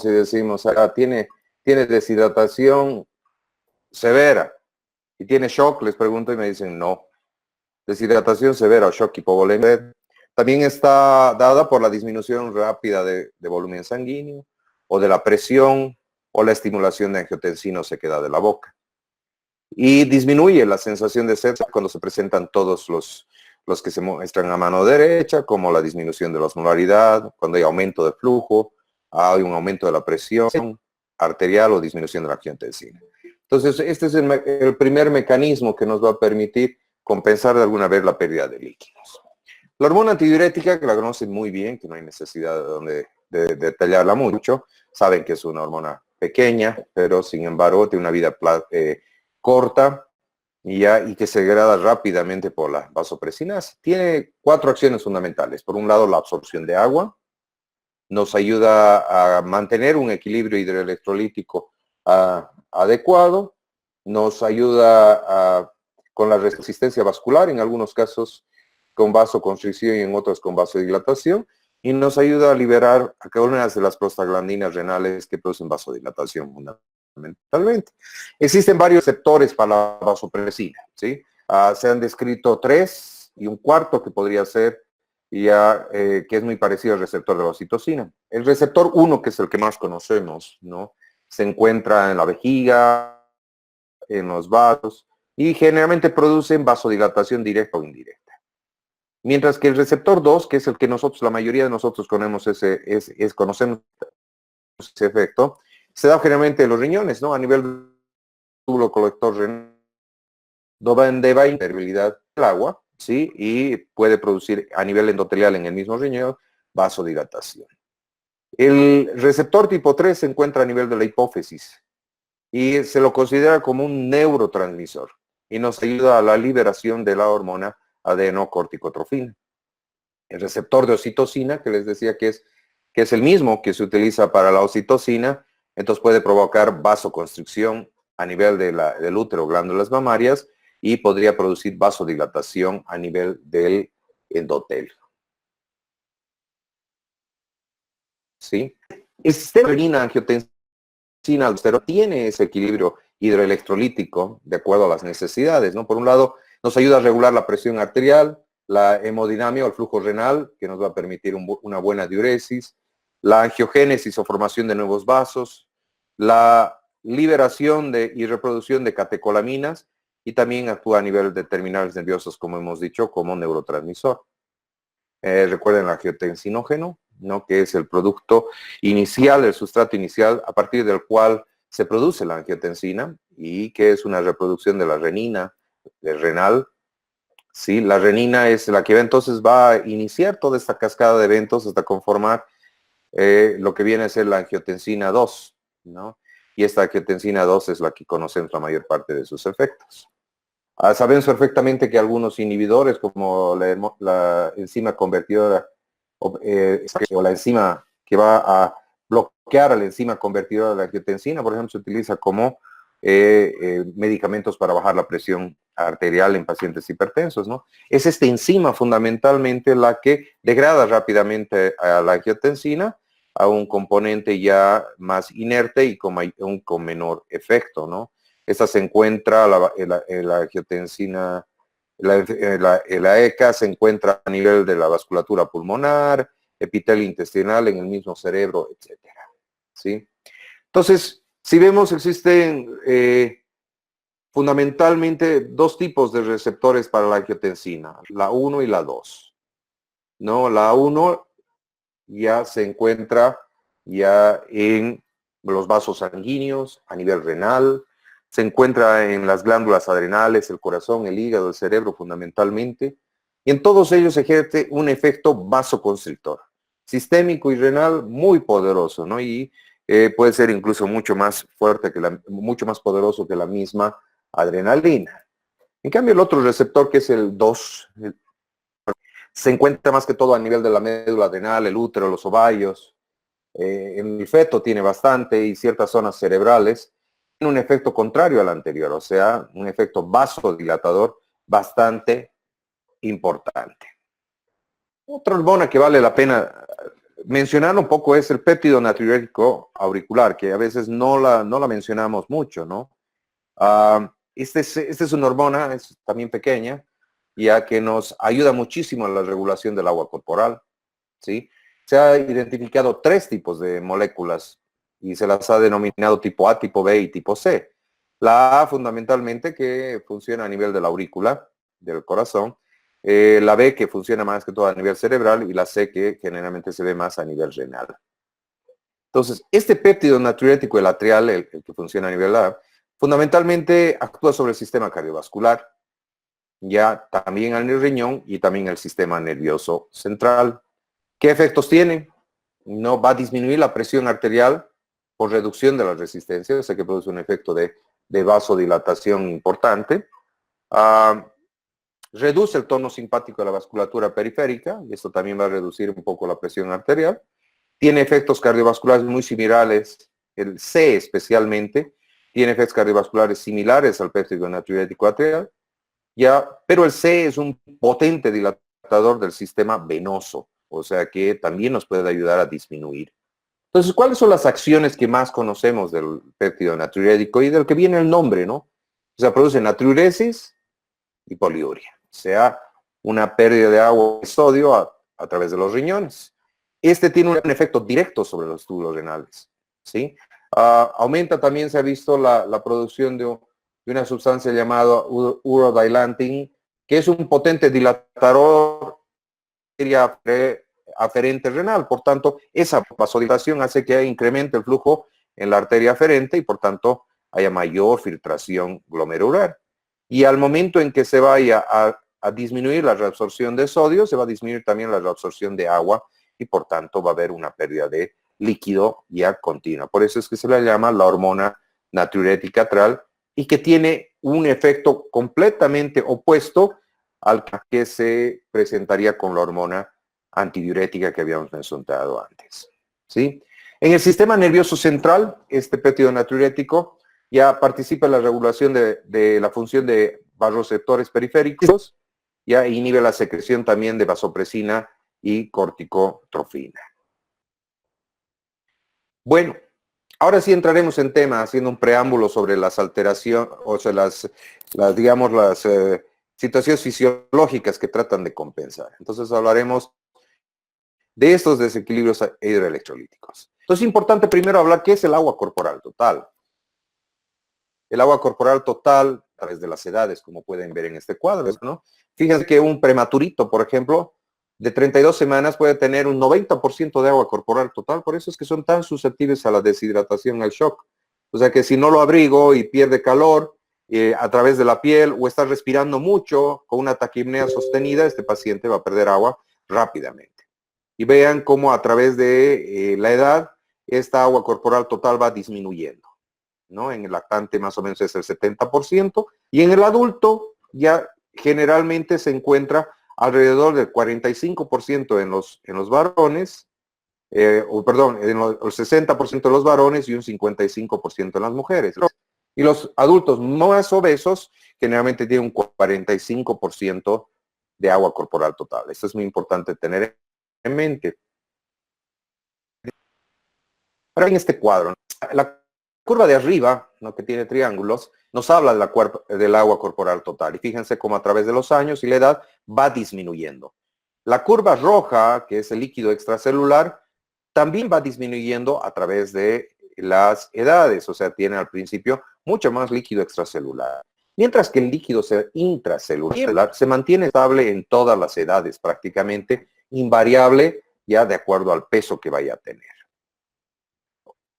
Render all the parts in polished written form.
si decimos, tiene deshidratación severa y tiene shock, les pregunto y me dicen no. Deshidratación severa o shock hipovolémico también está dada por la disminución rápida de volumen sanguíneo o de la presión o la estimulación de angiotensina o sequedad de la boca. Y disminuye la sensación de sed cuando se presentan todos los que se muestran a mano derecha, como la disminución de la osmolaridad, cuando hay aumento de flujo, hay un aumento de la presión arterial o disminución de la angiotensina. Entonces, este es el primer mecanismo que nos va a permitir compensar de alguna vez la pérdida de líquidos. La hormona antidiurética, que la conocen muy bien, que no hay necesidad de detallarla mucho, saben que es una hormona pequeña, pero sin embargo tiene una vida corta y que se degrada rápidamente por la vasopresinasa. Tiene 4 acciones fundamentales. Por un lado, la absorción de agua. Nos ayuda a mantener un equilibrio hidroelectrolítico adecuado. Nos ayuda con la resistencia vascular, en algunos casos con vasoconstricción y en otros con vasodilatación. Y nos ayuda a liberar algunas de las prostaglandinas renales que producen vasodilatación fundamentalmente. Existen varios receptores para la vasopresina, ¿sí? Se han descrito 3 y un cuarto que podría ser que es muy parecido al receptor de la oxitocina. El receptor 1, que es el que más conocemos, ¿no? Se encuentra en la vejiga, en los vasos, y generalmente producen vasodilatación directa o indirecta. Mientras que el receptor 2, que es el que la mayoría de nosotros conocemos conocemos ese efecto, se da generalmente en los riñones, ¿no? A nivel del túbulo colector renal, donde va a impermeabilidad del agua, ¿sí? Y puede producir a nivel endotelial en el mismo riñón vasodilatación. El receptor tipo 3 se encuentra a nivel de la hipófisis y se lo considera como un neurotransmisor y nos ayuda a la liberación de la hormona adenocorticotrofina. El receptor de oxitocina, que les decía que es el mismo que se utiliza para la oxitocina, entonces puede provocar vasoconstricción a nivel del útero, glándulas mamarias, y podría producir vasodilatación a nivel del endotelio. ¿Sí? El sistema renina-angiotensina tiene ese equilibrio hidroelectrolítico de acuerdo a las necesidades, ¿no? Por un lado, nos ayuda a regular la presión arterial, la hemodinamia o el flujo renal, que nos va a permitir una buena diuresis, la angiogénesis o formación de nuevos vasos, la liberación y reproducción de catecolaminas, y también actúa a nivel de terminales nerviosos, como hemos dicho, como neurotransmisor. Recuerden el angiotensinógeno, ¿no? Que es el producto inicial, el sustrato inicial, a partir del cual se produce la angiotensina y que es una reproducción de la renina, renal. Sí, la renina es la que entonces va a iniciar toda esta cascada de eventos hasta conformar lo que viene a ser la angiotensina 2, ¿no? Y esta angiotensina 2 es la que conocemos la mayor parte de sus efectos. Sabemos perfectamente que algunos inhibidores, como la enzima convertidora o la enzima que va a bloquear a la enzima convertidora de la angiotensina, por ejemplo, se utiliza como medicamentos para bajar la presión arterial en pacientes hipertensos, ¿no? Es esta enzima fundamentalmente la que degrada rápidamente a la angiotensina a un componente ya más inerte y con menor efecto, ¿no? Esta se encuentra, la angiotensina, la ECA se encuentra a nivel de la vasculatura pulmonar, epitelio intestinal, en el mismo cerebro, etcétera, ¿sí? Entonces, si vemos, existen fundamentalmente 2 tipos de receptores para la angiotensina, la 1 y la 2. ¿No? La 1 ya se encuentra ya en los vasos sanguíneos, a nivel renal, se encuentra en las glándulas adrenales, el corazón, el hígado, el cerebro fundamentalmente, y en todos ellos ejerce un efecto vasoconstrictor, sistémico y renal muy poderoso, ¿no? Y puede ser incluso mucho más fuerte, mucho más poderoso que la misma adrenalina. En cambio, el otro receptor, que es el 2, se encuentra más que todo a nivel de la médula adrenal, el útero, los ovarios. En el feto tiene bastante y ciertas zonas cerebrales. Tiene un efecto contrario al anterior, o sea, un efecto vasodilatador bastante importante. Otra hormona que vale la pena mencionar un poco es el péptido natriurético auricular, que a veces no la mencionamos mucho, ¿no? Esta es una hormona, es también pequeña, ya que nos ayuda muchísimo en la regulación del agua corporal, ¿sí? Se ha identificado 3 tipos de moléculas y se las ha denominado tipo A, tipo B y tipo C. La A fundamentalmente que funciona a nivel de la aurícula, del corazón, la B que funciona más que todo a nivel cerebral y la C que generalmente se ve más a nivel renal. Entonces, este péptido natriurético, el atrial, el que funciona a nivel A, fundamentalmente actúa sobre el sistema cardiovascular, ya también en el riñón y también el sistema nervioso central. ¿Qué efectos tiene? No va a disminuir la presión arterial por reducción de la resistencia, o sea que produce un efecto de vasodilatación importante. Reduce el tono simpático de la vasculatura periférica, y esto también va a reducir un poco la presión arterial. Tiene efectos cardiovasculares muy similares, el C especialmente, tiene efectos cardiovasculares similares al péptido natriurético atrial, pero el C es un potente dilatador del sistema venoso, o sea que también nos puede ayudar a disminuir. Entonces, ¿cuáles son las acciones que más conocemos del péptido natriurético y del que viene el nombre, ¿no? O sea, produce natriuresis y poliuria, o sea, una pérdida de agua y sodio a través de los riñones. Este tiene un efecto directo sobre los túbulos renales, ¿sí? Aumenta también, se ha visto, la producción de una sustancia llamada urodilantin, que es un potente dilatador aferente renal. Por tanto, esa vasodilatación hace que incremente el flujo en la arteria aferente y, por tanto, haya mayor filtración glomerular. Y al momento en que se vaya a disminuir la reabsorción de sodio, se va a disminuir también la reabsorción de agua y, por tanto, va a haber una pérdida de líquido ya continua. Por eso es que se le llama la hormona natriurética atrial y que tiene un efecto completamente opuesto al que se presentaría con la hormona antidiurética que habíamos mencionado antes, ¿sí? En el sistema nervioso central, este péptido natriurético ya participa en la regulación de la función de vasoreceptores periféricos, ya inhibe la secreción también de vasopresina y corticotrofina. Bueno, ahora sí entraremos en tema haciendo un preámbulo sobre las alteraciones, o sea, las situaciones fisiológicas que tratan de compensar. Entonces hablaremos de estos desequilibrios hidroelectrolíticos. Entonces es importante primero hablar qué es el agua corporal total. El agua corporal total, a través de las edades, como pueden ver en este cuadro, ¿no? Fíjense que un prematurito, por ejemplo, de 32 semanas puede tener un 90% de agua corporal total, por eso es que son tan susceptibles a la deshidratación, al shock. O sea que si no lo abrigo y pierde calor a través de la piel o está respirando mucho con una taquipnea sostenida, este paciente va a perder agua rápidamente. Y vean cómo a través de la edad, esta agua corporal total va disminuyendo, ¿no? En el lactante más o menos es el 70% y en el adulto ya generalmente se encuentra alrededor del 45% en los varones, el 60% de los varones y un 55% en las mujeres. Y los adultos más obesos generalmente tienen un 45% de agua corporal total. Esto es muy importante tener en mente. Ahora en este cuadro, la curva de arriba, ¿no?, que tiene triángulos, nos habla del agua corporal total. Y fíjense cómo a través de los años y la edad va disminuyendo. La curva roja, que es el líquido extracelular, también va disminuyendo a través de las edades. O sea, tiene al principio mucho más líquido extracelular. Mientras que el líquido intracelular se mantiene estable en todas las edades, prácticamente invariable ya de acuerdo al peso que vaya a tener.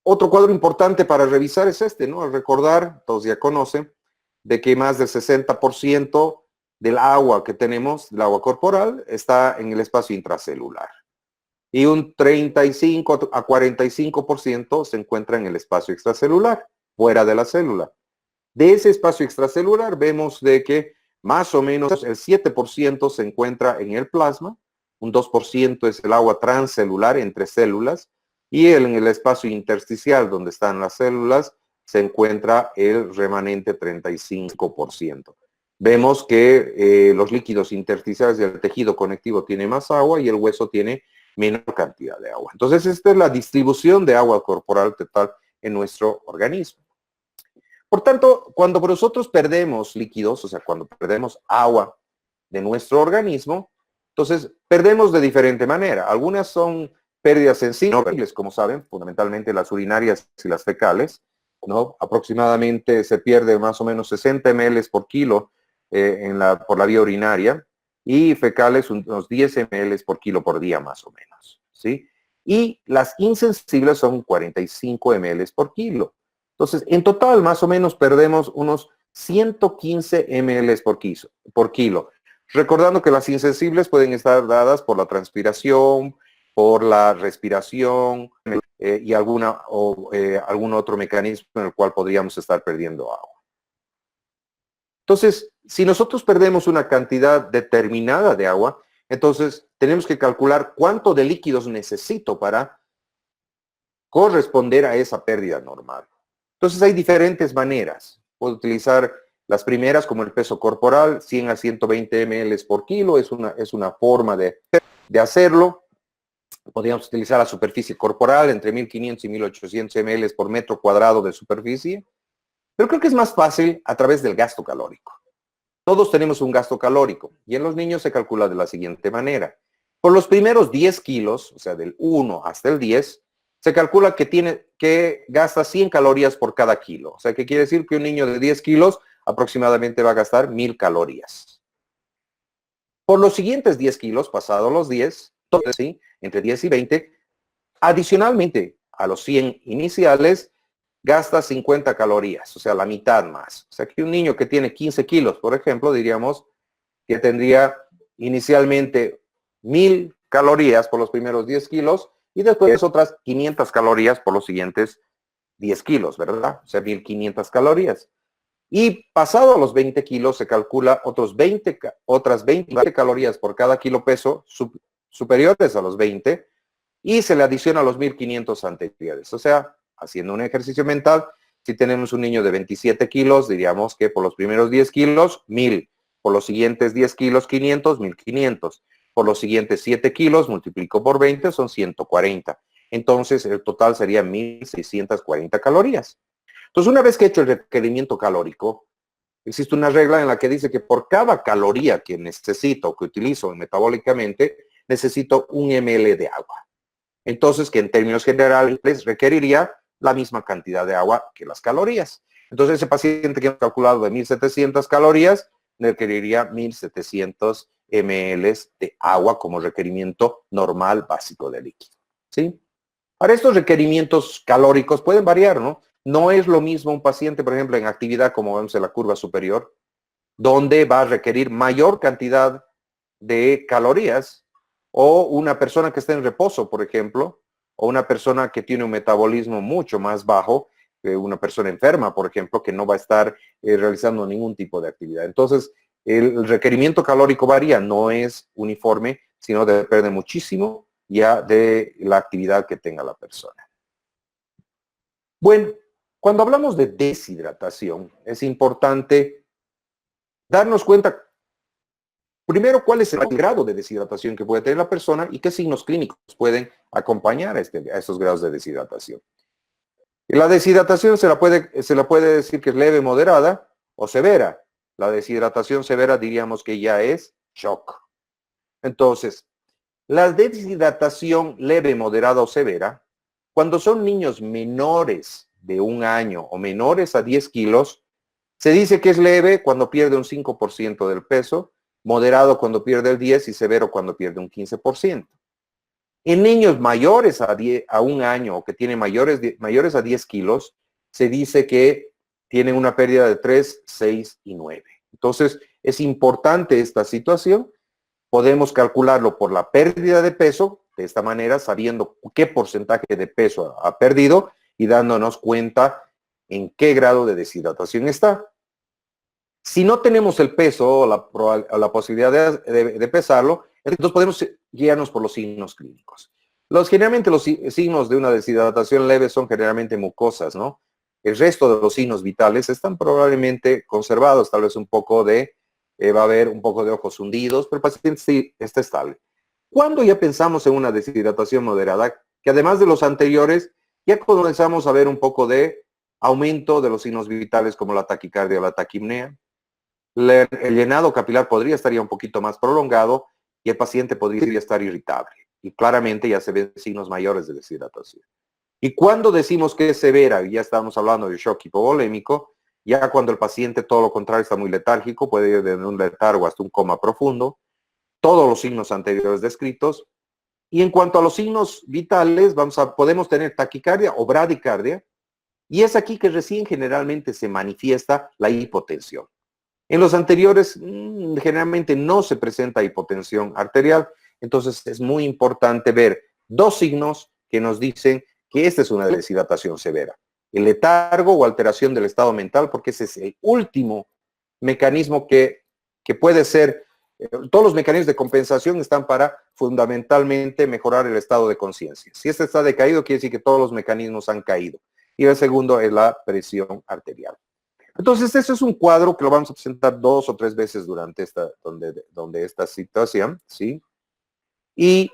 Otro cuadro importante para revisar es este, ¿no? Al recordar, todos ya conocen, de que más del 60% del agua que tenemos, del agua corporal, está en el espacio intracelular. Y un 35 a 45% se encuentra en el espacio extracelular, fuera de la célula. De ese espacio extracelular vemos de que más o menos el 7% se encuentra en el plasma, un 2% es el agua transcelular entre células, y en el espacio intersticial donde están las células se encuentra el remanente 35%. Vemos que los líquidos intersticiales del tejido conectivo tiene más agua y el hueso tiene menor cantidad de agua. Entonces, esta es la distribución de agua corporal total en nuestro organismo. Por tanto, cuando nosotros perdemos líquidos, o sea, cuando perdemos agua de nuestro organismo, entonces perdemos de diferente manera. Algunas son pérdidas sensibles, como saben, fundamentalmente las urinarias y las fecales, ¿no? Aproximadamente se pierde más o menos 60 ml por kilo por la vía urinaria, y fecales unos 10 ml por kilo por día más o menos, ¿sí? Y las insensibles son 45 ml por kilo. Entonces, en total, más o menos perdemos unos 115 ml por kilo. Recordando que las insensibles pueden estar dadas por la transpiración, por la respiración y algún otro mecanismo en el cual podríamos estar perdiendo agua. Entonces, si nosotros perdemos una cantidad determinada de agua, entonces tenemos que calcular cuánto de líquidos necesito para corresponder a esa pérdida normal. Entonces hay diferentes maneras. Puedo utilizar las primeras como el peso corporal, 100 a 120 ml por kilo, es una forma de hacerlo. Podríamos utilizar la superficie corporal entre 1500 y 1800 ml por metro cuadrado de superficie. Pero creo que es más fácil a través del gasto calórico. Todos tenemos un gasto calórico y en los niños se calcula de la siguiente manera. Por los primeros 10 kilos, o sea, del 1 hasta el 10, se calcula que gasta 100 calorías por cada kilo. O sea, que quiere decir que un niño de 10 kilos aproximadamente va a gastar 1000 calorías. Por los siguientes 10 kilos, pasados los 10, ¿sí? Entre 10 y 20, adicionalmente a los 100 iniciales, gasta 50 calorías, o sea, la mitad más. O sea, que un niño que tiene 15 kilos, por ejemplo, diríamos que tendría inicialmente 1000 calorías por los primeros 10 kilos y después otras 500 calorías por los siguientes 10 kilos, ¿verdad? O sea, 1500 calorías. Y pasado a los 20 kilos se calcula otras 20 calorías por cada kilo peso superiores a los 20 y se le adiciona a los 1500 anteriores. O sea, haciendo un ejercicio mental, si tenemos un niño de 27 kilos, diríamos que por los primeros 10 kilos, 1000. Por los siguientes 10 kilos, 500, 1500. Por los siguientes 7 kilos, multiplico por 20, son 140. Entonces, el total sería 1640 calorías. Entonces, una vez que he hecho el requerimiento calórico, existe una regla en la que dice que por cada caloría que necesito, que utilizo metabólicamente, necesito 1 ml de agua. Entonces, que en términos generales requeriría la misma cantidad de agua que las calorías. Entonces, ese paciente que hemos calculado de 1700 calorías, requeriría 1700 ml de agua como requerimiento normal básico de líquido, ¿sí? Ahora, estos requerimientos calóricos pueden variar, ¿no? No es lo mismo un paciente, por ejemplo, en actividad, como vemos en la curva superior, donde va a requerir mayor cantidad de calorías, o una persona que está en reposo, por ejemplo, o una persona que tiene un metabolismo mucho más bajo, una persona enferma, por ejemplo, que no va a estar realizando ningún tipo de actividad. Entonces, el requerimiento calórico varía, no es uniforme, sino depende muchísimo ya de la actividad que tenga la persona. Bueno, cuando hablamos de deshidratación, es importante darnos cuenta primero, ¿cuál es el grado de deshidratación que puede tener la persona y qué signos clínicos pueden acompañar a estos grados de deshidratación? Y la deshidratación se la puede decir que es leve, moderada o severa. La deshidratación severa diríamos que ya es shock. Entonces, la deshidratación leve, moderada o severa, cuando son niños menores de 1 año o menores a 10 kilos, se dice que es leve cuando pierde un 5% del peso, moderado cuando pierde el 10% y severo cuando pierde un 15%. En niños mayores a 1 año o que tienen mayores a 10 kilos, se dice que tienen una pérdida de 3, 6 y 9. Entonces, es importante esta situación. Podemos calcularlo por la pérdida de peso, de esta manera, sabiendo qué porcentaje de peso ha perdido y dándonos cuenta en qué grado de deshidratación está. Si no tenemos el peso o la posibilidad de pesarlo, entonces podemos guiarnos por los signos clínicos. Generalmente los signos de una deshidratación leve son generalmente mucosas, ¿no? El resto de los signos vitales están probablemente conservados, tal vez va a haber un poco de ojos hundidos, pero el paciente sí está estable. ¿Cuándo ya pensamos en una deshidratación moderada? Que además de los anteriores, ya comenzamos a ver un poco de aumento de los signos vitales como la taquicardia o la taquipnea. El llenado capilar podría estar ya un poquito más prolongado y el paciente podría estar irritable. Y claramente ya se ven signos mayores de deshidratación. Y cuando decimos que es severa, y ya estamos hablando de shock hipovolémico, ya cuando el paciente todo lo contrario está muy letárgico, puede ir desde un letargo hasta un coma profundo, todos los signos anteriores descritos. Y en cuanto a los signos vitales, podemos tener taquicardia o bradicardia, y es aquí que recién generalmente se manifiesta la hipotensión. En los anteriores generalmente no se presenta hipotensión arterial, entonces es muy importante ver dos signos que nos dicen que esta es una deshidratación severa. El letargo o alteración del estado mental, porque ese es el último mecanismo que puede ser, todos los mecanismos de compensación están para fundamentalmente mejorar el estado de conciencia. Si este está decaído, quiere decir que todos los mecanismos han caído. Y el segundo es la presión arterial. Entonces, este es un cuadro que lo vamos a presentar 2 o 3 veces durante esta situación, ¿sí? Y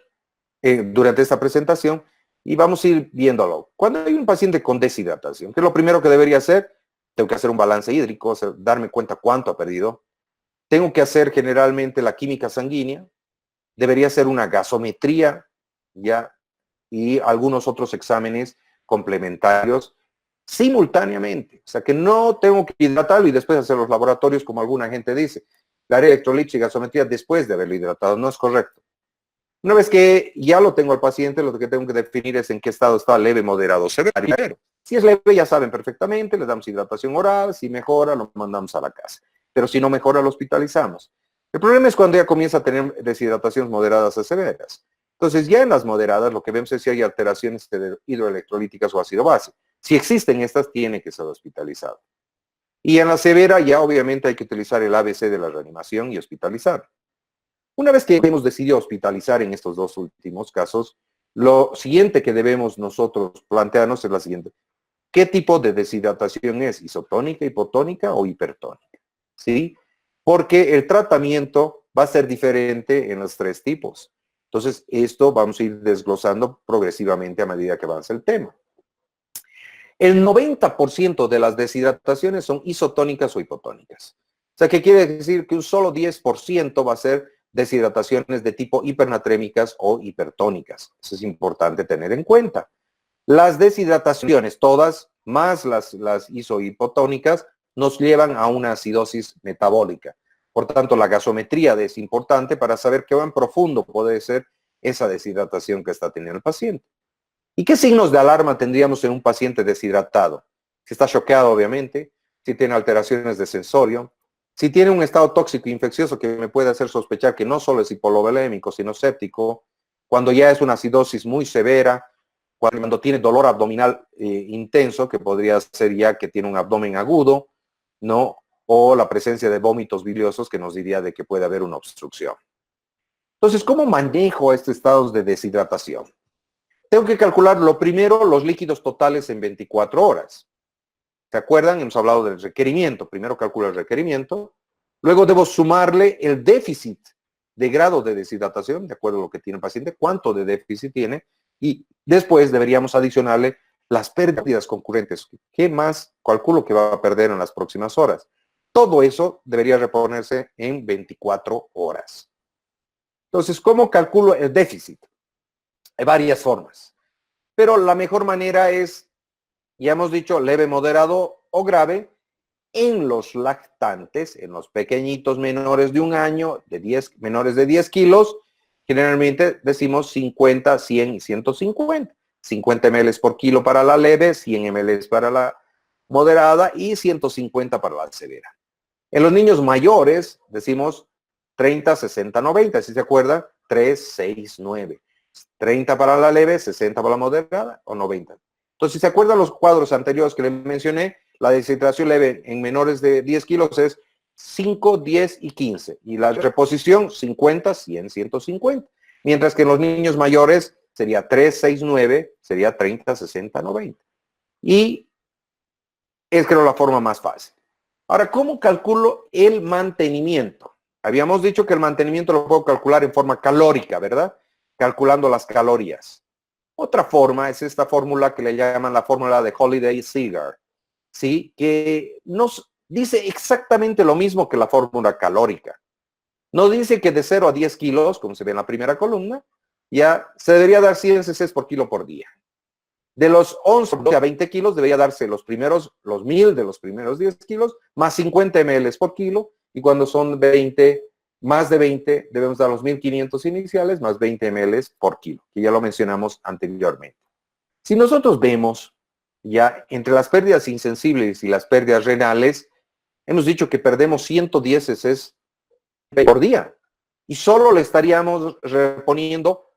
durante esta presentación, y vamos a ir viéndolo. Cuando hay un paciente con deshidratación, ¿qué es lo primero que debería hacer? Tengo que hacer un balance hídrico, darme cuenta cuánto ha perdido. Tengo que hacer generalmente la química sanguínea. Debería hacer una gasometría, ¿ya? Y algunos otros exámenes complementarios simultáneamente. O sea, que no tengo que hidratarlo y después hacer los laboratorios como alguna gente dice. Dar electrolitos y gasometría después de haberlo hidratado. No es correcto. Una vez que ya lo tengo al paciente, lo que tengo que definir es en qué estado está, leve, moderado, severo. Si es leve, ya saben perfectamente, le damos hidratación oral, si mejora, lo mandamos a la casa. Pero si no mejora, lo hospitalizamos. El problema es cuando ya comienza a tener deshidrataciones moderadas a severas. Entonces, ya en las moderadas, lo que vemos es si hay alteraciones hidroelectrolíticas o ácido base. Si existen estas, tiene que ser hospitalizado. Y en la severa, ya obviamente hay que utilizar el ABC de la reanimación y hospitalizar. Una vez que hemos decidido hospitalizar en estos dos últimos casos, lo siguiente que debemos nosotros plantearnos es la siguiente. ¿Qué tipo de deshidratación es? ¿Isotónica, hipotónica o hipertónica? ¿Sí? Porque el tratamiento va a ser diferente en los tres tipos. Entonces, esto vamos a ir desglosando progresivamente a medida que avance el tema. El 90% de las deshidrataciones son isotónicas o hipotónicas. O sea, ¿qué quiere decir? Que un solo 10% va a ser deshidrataciones de tipo hipernatrémicas o hipertónicas. Eso es importante tener en cuenta. Las deshidrataciones, todas, más las isohipotónicas, nos llevan a una acidosis metabólica. Por tanto, la gasometría es importante para saber qué tan profundo puede ser esa deshidratación que está teniendo el paciente. ¿Y qué signos de alarma tendríamos en un paciente deshidratado? Si está choqueado, obviamente, si tiene alteraciones de sensorio, si tiene un estado tóxico infeccioso que me puede hacer sospechar que no solo es hipovolémico, sino séptico, cuando ya es una acidosis muy severa, cuando tiene dolor abdominal intenso, que podría ser ya que tiene un abdomen agudo, ¿no? O la presencia de vómitos biliosos que nos diría de que puede haber una obstrucción. Entonces, ¿cómo manejo estos estados de deshidratación? Tengo que calcular lo primero, los líquidos totales en 24 horas. ¿Se acuerdan? Hemos hablado del requerimiento. Primero calculo el requerimiento. Luego debo sumarle el déficit de grado de deshidratación, de acuerdo a lo que tiene el paciente, cuánto de déficit tiene. Y después deberíamos adicionarle las pérdidas concurrentes. ¿Qué más calculo que va a perder en las próximas horas? Todo eso debería reponerse en 24 horas. Entonces, ¿cómo calculo el déficit? Hay varias formas. Pero la mejor manera es, ya hemos dicho, leve, moderado o grave en los lactantes, en los pequeñitos menores de un año, menores de 10 kilos, generalmente decimos 50, 100 y 150. 50 ml por kilo para la leve, 100 ml para la moderada y 150 para la severa. En los niños mayores decimos 30, 60, 90, si se acuerdan, 3, 6, 9. 30 para la leve, 60 para la moderada o 90. Entonces, si se acuerdan los cuadros anteriores que les mencioné, la deshidratación leve en menores de 10 kilos es 5, 10 y 15. Y la reposición 50, 100, 150. Mientras que en los niños mayores sería 3, 6, 9, sería 30, 60, 90. Y es creo la forma más fácil. Ahora, ¿cómo calculo el mantenimiento? Habíamos dicho que el mantenimiento lo puedo calcular en forma calórica, ¿verdad? calculando las calorías. Otra forma es esta fórmula que le llaman la fórmula de Holiday-Seager, ¿sí? Que nos dice exactamente lo mismo que la fórmula calórica. Nos dice que de 0 a 10 kilos, como se ve en la primera columna, ya se debería dar 100 cc por kilo por día. De los 11 a 20 kilos debería darse los 1000 de los primeros 10 kilos, más 50 ml por kilo, y cuando son 20, más de 20, debemos dar los 1500 iniciales, más 20 ml por kilo, que ya lo mencionamos anteriormente. Si nosotros vemos ya entre las pérdidas insensibles y las pérdidas renales, hemos dicho que perdemos 110 cc por día, y solo le estaríamos reponiendo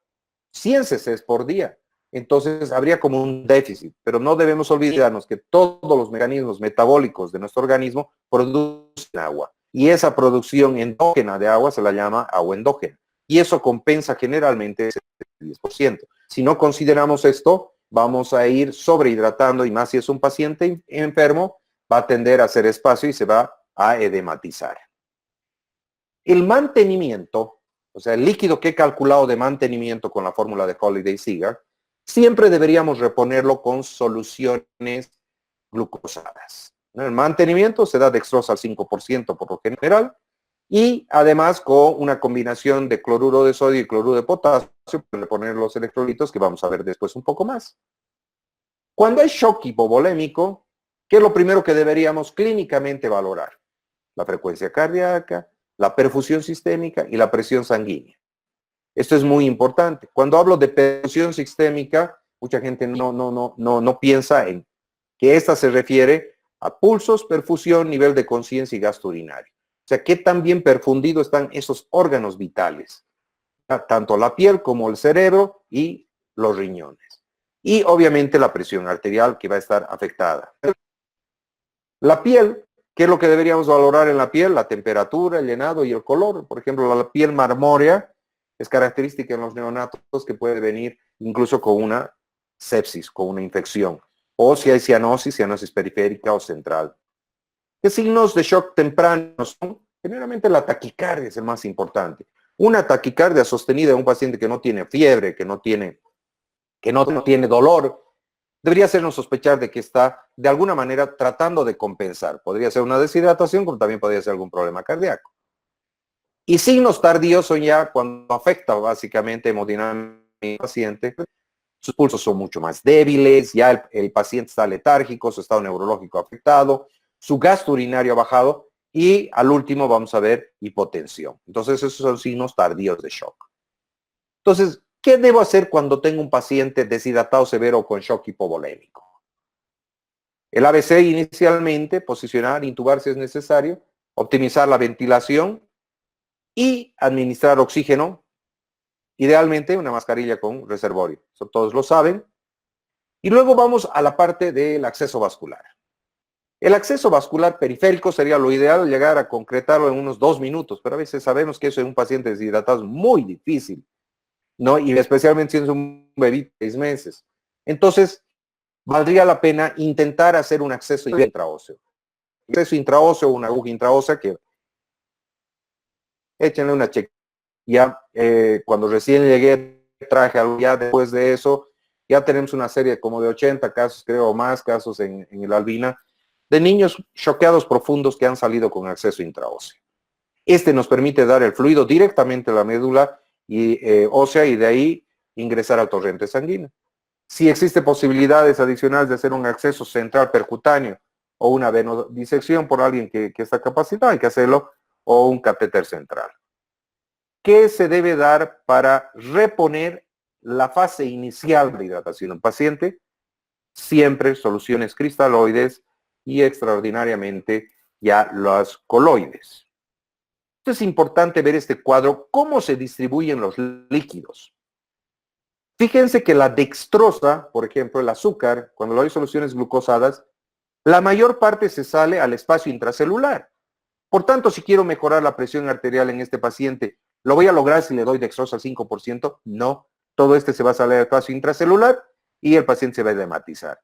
100 cc por día. Entonces habría como un déficit, pero no debemos olvidarnos que todos los mecanismos metabólicos de nuestro organismo producen agua, y esa producción endógena de agua se la llama agua endógena, y eso compensa generalmente ese 10%. Si no consideramos esto, vamos a ir sobrehidratando, y más si es un paciente enfermo, va a tender a hacer espacio y se va a edematizar. El mantenimiento, o sea, el líquido que he calculado de mantenimiento con la fórmula de Holiday-Seager, siempre deberíamos reponerlo con soluciones glucosadas. El mantenimiento se da dextrosa al 5% por lo general, y además con una combinación de cloruro de sodio y cloruro de potasio para reponer los electrolitos, que vamos a ver después un poco más. Cuando hay shock hipovolémico, ¿qué es lo primero que deberíamos clínicamente valorar? La frecuencia cardíaca, la perfusión sistémica y la presión sanguínea. Esto es muy importante. Cuando hablo de perfusión sistémica, mucha gente no piensa en que esta se refiere a pulsos, perfusión, nivel de conciencia y gasto urinario. O sea, qué tan bien perfundidos están esos órganos vitales, tanto la piel como el cerebro y los riñones. Y obviamente la presión arterial, que va a estar afectada. La piel, ¿qué es lo que deberíamos valorar en la piel? La temperatura, el llenado y el color. Por ejemplo, la piel marmórea es característica en los neonatos que puede venir incluso con una sepsis, con una infección. O si hay cianosis, cianosis periférica o central. ¿Qué signos de shock temprano son? Generalmente la taquicardia es el más importante. Una taquicardia sostenida en un paciente que no tiene fiebre, que no tiene dolor, debería hacernos sospechar de que está de alguna manera tratando de compensar. Podría ser una deshidratación, como también podría ser algún problema cardíaco. Y signos tardíos son ya cuando afecta básicamente hemodinámicamente al paciente. Sus pulsos son mucho más débiles, ya el paciente está letárgico, su estado neurológico afectado, su gasto urinario ha bajado, y al último vamos a ver hipotensión. Entonces esos son signos tardíos de shock. Entonces, ¿qué debo hacer cuando tengo un paciente deshidratado severo con shock hipovolémico? El ABC inicialmente, posicionar, intubar si es necesario, optimizar la ventilación y administrar oxígeno, idealmente una mascarilla con reservorio. Eso todos lo saben. Y luego vamos a la parte del acceso vascular. El acceso vascular periférico sería lo ideal, llegar a concretarlo en unos 2 minutos, pero a veces sabemos que eso en un paciente deshidratado es muy difícil, ¿no? Y especialmente si es un bebé de 6 meses. Entonces, valdría la pena intentar hacer un acceso intraóseo. Acceso intraóseo, una aguja intraósea que échenle una check. Ya cuando recién llegué, traje algo, ya después de eso, ya tenemos una serie como de 80 casos, creo, o más casos en el Albina, de niños choqueados profundos que han salido con acceso intraóseo. Este nos permite dar el fluido directamente a la médula ósea, y de ahí ingresar al torrente sanguíneo. Si existe posibilidades adicionales de hacer un acceso central percutáneo o una venodisección por alguien que está capacitado, hay que hacerlo, o un catéter central. ¿Qué se debe dar para reponer la fase inicial de hidratación en un paciente? Siempre soluciones cristaloides y extraordinariamente ya los coloides. Es importante ver este cuadro, cómo se distribuyen los líquidos. Fíjense que la dextrosa, por ejemplo, el azúcar, cuando hay soluciones glucosadas, la mayor parte se sale al espacio intracelular. Por tanto, si quiero mejorar la presión arterial en este paciente, ¿lo voy a lograr si le doy dextrosa al 5%? No. Todo este se va a salir al espacio intracelular y el paciente se va a edematizar.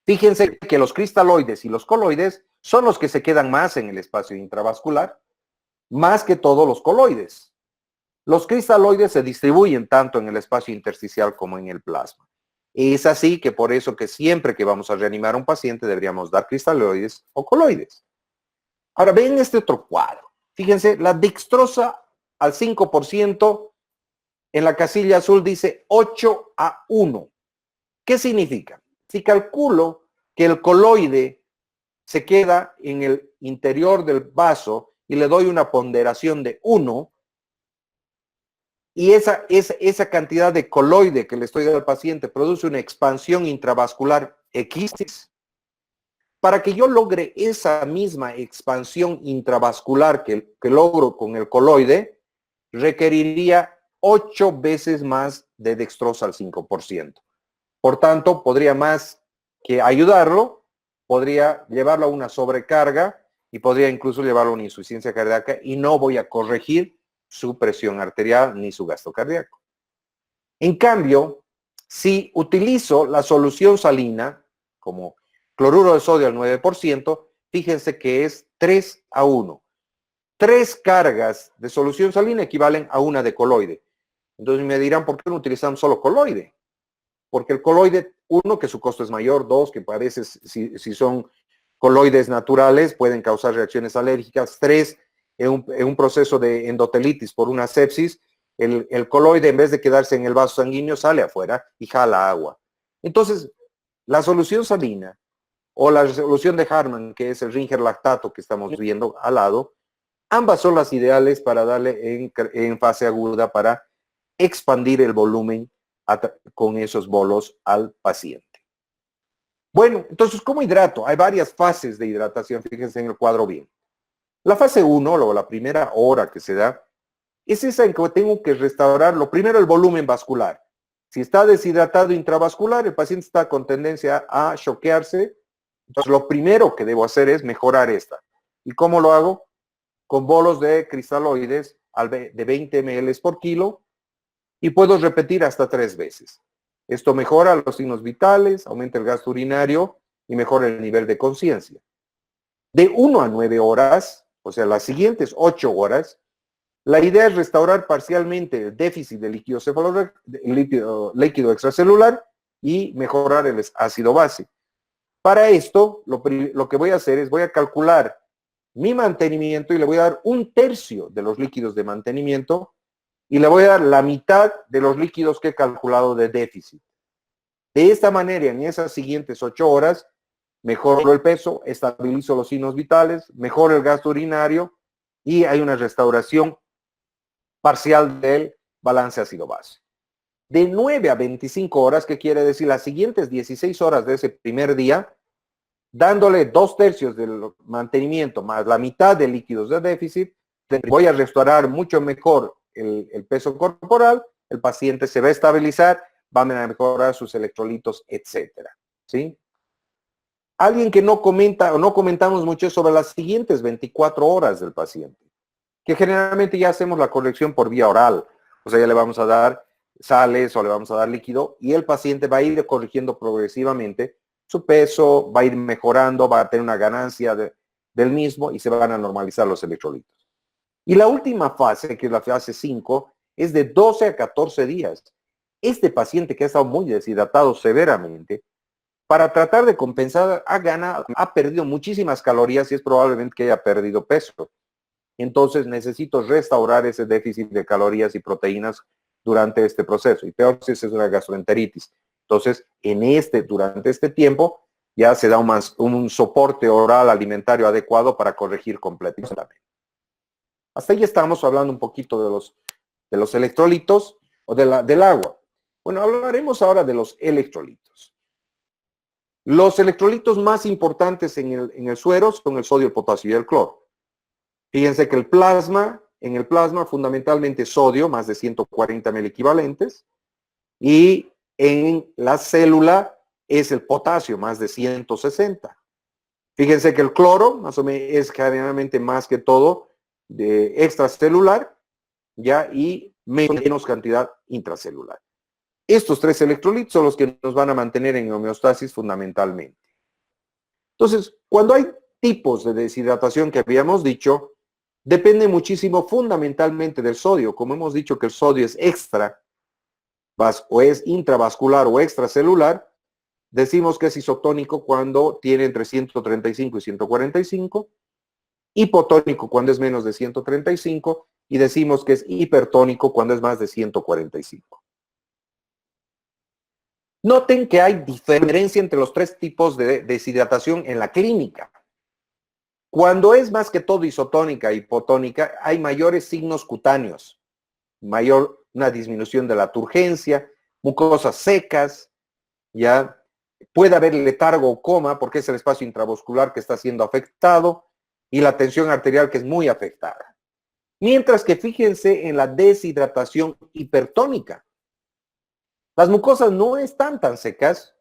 Fíjense que los cristaloides y los coloides son los que se quedan más en el espacio intravascular, más que todos los coloides. Los cristaloides se distribuyen tanto en el espacio intersticial como en el plasma. Es así que por eso que siempre que vamos a reanimar a un paciente deberíamos dar cristaloides o coloides. Ahora ven este otro cuadro. Fíjense, la dextrosa al 5% en la casilla azul dice 8:1. ¿Qué significa? Si calculo que el coloide se queda en el interior del vaso y le doy una ponderación de 1, y esa cantidad de coloide que le estoy dando al paciente produce una expansión intravascular X, para que yo logre esa misma expansión intravascular que logro con el coloide, requeriría 8 veces más de dextrosa al 5%. Por tanto, podría más que ayudarlo, podría llevarlo a una sobrecarga y podría incluso llevarlo a una insuficiencia cardíaca y no voy a corregir su presión arterial ni su gasto cardíaco. En cambio, si utilizo la solución salina, como cloruro de sodio al 9%, fíjense que es 3:1. 3 cargas de solución salina equivalen a una de coloide. Entonces me dirán, ¿por qué no utilizamos solo coloide? Porque el coloide, uno, que su costo es mayor, dos, que a veces si son coloides naturales pueden causar reacciones alérgicas, tres, en un proceso de endotelitis por una sepsis, el coloide en vez de quedarse en el vaso sanguíneo sale afuera y jala agua. Entonces, la solución salina o la solución de Harman, que es el Ringer lactato que estamos viendo al lado, ambas son las ideales para darle en fase aguda para expandir el volumen con esos bolos al paciente. Bueno, entonces, ¿cómo hidrato? Hay varias fases de hidratación, fíjense en el cuadro bien. La fase 1, o la primera hora que se da, es esa en que tengo que restaurar, lo primero, el volumen vascular. Si está deshidratado intravascular, el paciente está con tendencia a choquearse. Entonces, lo primero que debo hacer es mejorar esta. ¿Y cómo lo hago? Con bolos de cristaloides de 20 ml por kilo y puedo repetir hasta 3 veces. Esto mejora los signos vitales, aumenta el gasto urinario y mejora el nivel de conciencia. De 1 a 9 horas, o sea, las siguientes 8 horas, la idea es restaurar parcialmente el déficit de líquido extracelular y mejorar el ácido base. Para esto, lo que voy a hacer es voy a calcular mi mantenimiento y le voy a dar 1/3 de los líquidos de mantenimiento y le voy a dar la mitad de los líquidos que he calculado de déficit. De esta manera, en esas siguientes 8 horas, mejoro el peso, estabilizo los signos vitales, mejoro el gasto urinario y hay una restauración parcial del balance ácido-base. De 9 a 25 horas, ¿qué quiere decir? Las siguientes 16 horas de ese primer día, dándole 2/3 del mantenimiento más la mitad de líquidos de déficit, voy a restaurar mucho mejor el peso corporal, el paciente se va a estabilizar, va a mejorar sus electrolitos, etcétera, ¿sí? Alguien que no comenta o no comentamos mucho sobre las siguientes 24 horas del paciente, que generalmente ya hacemos la corrección por vía oral, o sea, ya le vamos a dar sales o le vamos a dar líquido y el paciente va a ir corrigiendo progresivamente su peso, va a ir mejorando, va a tener una ganancia del mismo y se van a normalizar los electrolitos. Y la última fase, que es la fase 5, es de 12 a 14 días. Este paciente que ha estado muy deshidratado severamente, para tratar de compensar, ha perdido muchísimas calorías y es probablemente que haya perdido peso. Entonces necesito restaurar ese déficit de calorías y proteínas durante este proceso. Y peor si es una gastroenteritis. Entonces, durante este tiempo, ya se da un soporte oral alimentario adecuado para corregir completamente. Hasta ahí estamos hablando un poquito de los electrolitos o del agua. Bueno, hablaremos ahora de los electrolitos. Los electrolitos más importantes en el suero son el sodio, el potasio y el cloro. Fíjense que en el plasma fundamentalmente sodio, más de 140,000 equivalentes, y en la célula es el potasio, más de 160. Fíjense que el cloro, más o menos, es generalmente más que todo de extracelular, ya, y menos cantidad intracelular. Estos 3 electrolitos son los que nos van a mantener en homeostasis fundamentalmente. Entonces, cuando hay tipos de deshidratación que habíamos dicho, depende muchísimo fundamentalmente del sodio. Como hemos dicho que el sodio es extra, o es intravascular o extracelular, decimos que es isotónico cuando tiene entre 135 y 145, hipotónico cuando es menos de 135 y decimos que es hipertónico cuando es más de 145. Noten que hay diferencia entre los tres tipos de deshidratación en la clínica. Cuando es más que todo isotónica e hipotónica, hay mayores signos cutáneos, una disminución de la turgencia, mucosas secas, ya puede haber letargo o coma porque es el espacio intravascular que está siendo afectado y la tensión arterial que es muy afectada. Mientras que fíjense en la deshidratación hipertónica. Las mucosas no están tan secas,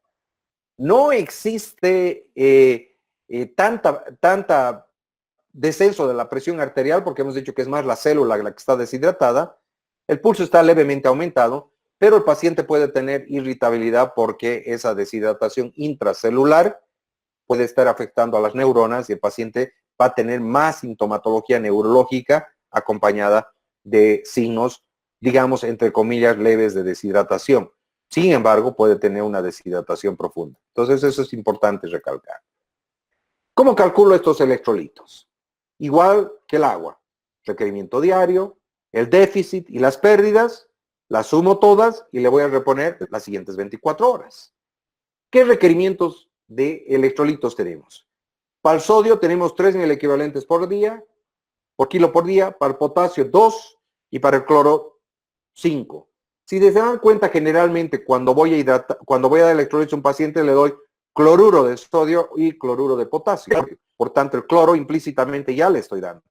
no existe tanta descenso de la presión arterial porque hemos dicho que es más la célula la que está deshidratada, el pulso está levemente aumentado, pero el paciente puede tener irritabilidad porque esa deshidratación intracelular puede estar afectando a las neuronas y el paciente va a tener más sintomatología neurológica acompañada de signos, digamos, entre comillas, leves de deshidratación. Sin embargo, puede tener una deshidratación profunda. Entonces, eso es importante recalcar. ¿Cómo calculo estos electrolitos? Igual que el agua. Requerimiento diario, el déficit y las pérdidas, las sumo todas y le voy a reponer las siguientes 24 horas. ¿Qué requerimientos de electrolitos tenemos? Para el sodio tenemos 3 mil equivalentes por kilo por día, para el potasio 2 y para el cloro 5. Si se dan cuenta, generalmente cuando voy a dar electrolitos a un paciente le doy cloruro de sodio y cloruro de potasio. Por tanto, el cloro implícitamente ya le estoy dando.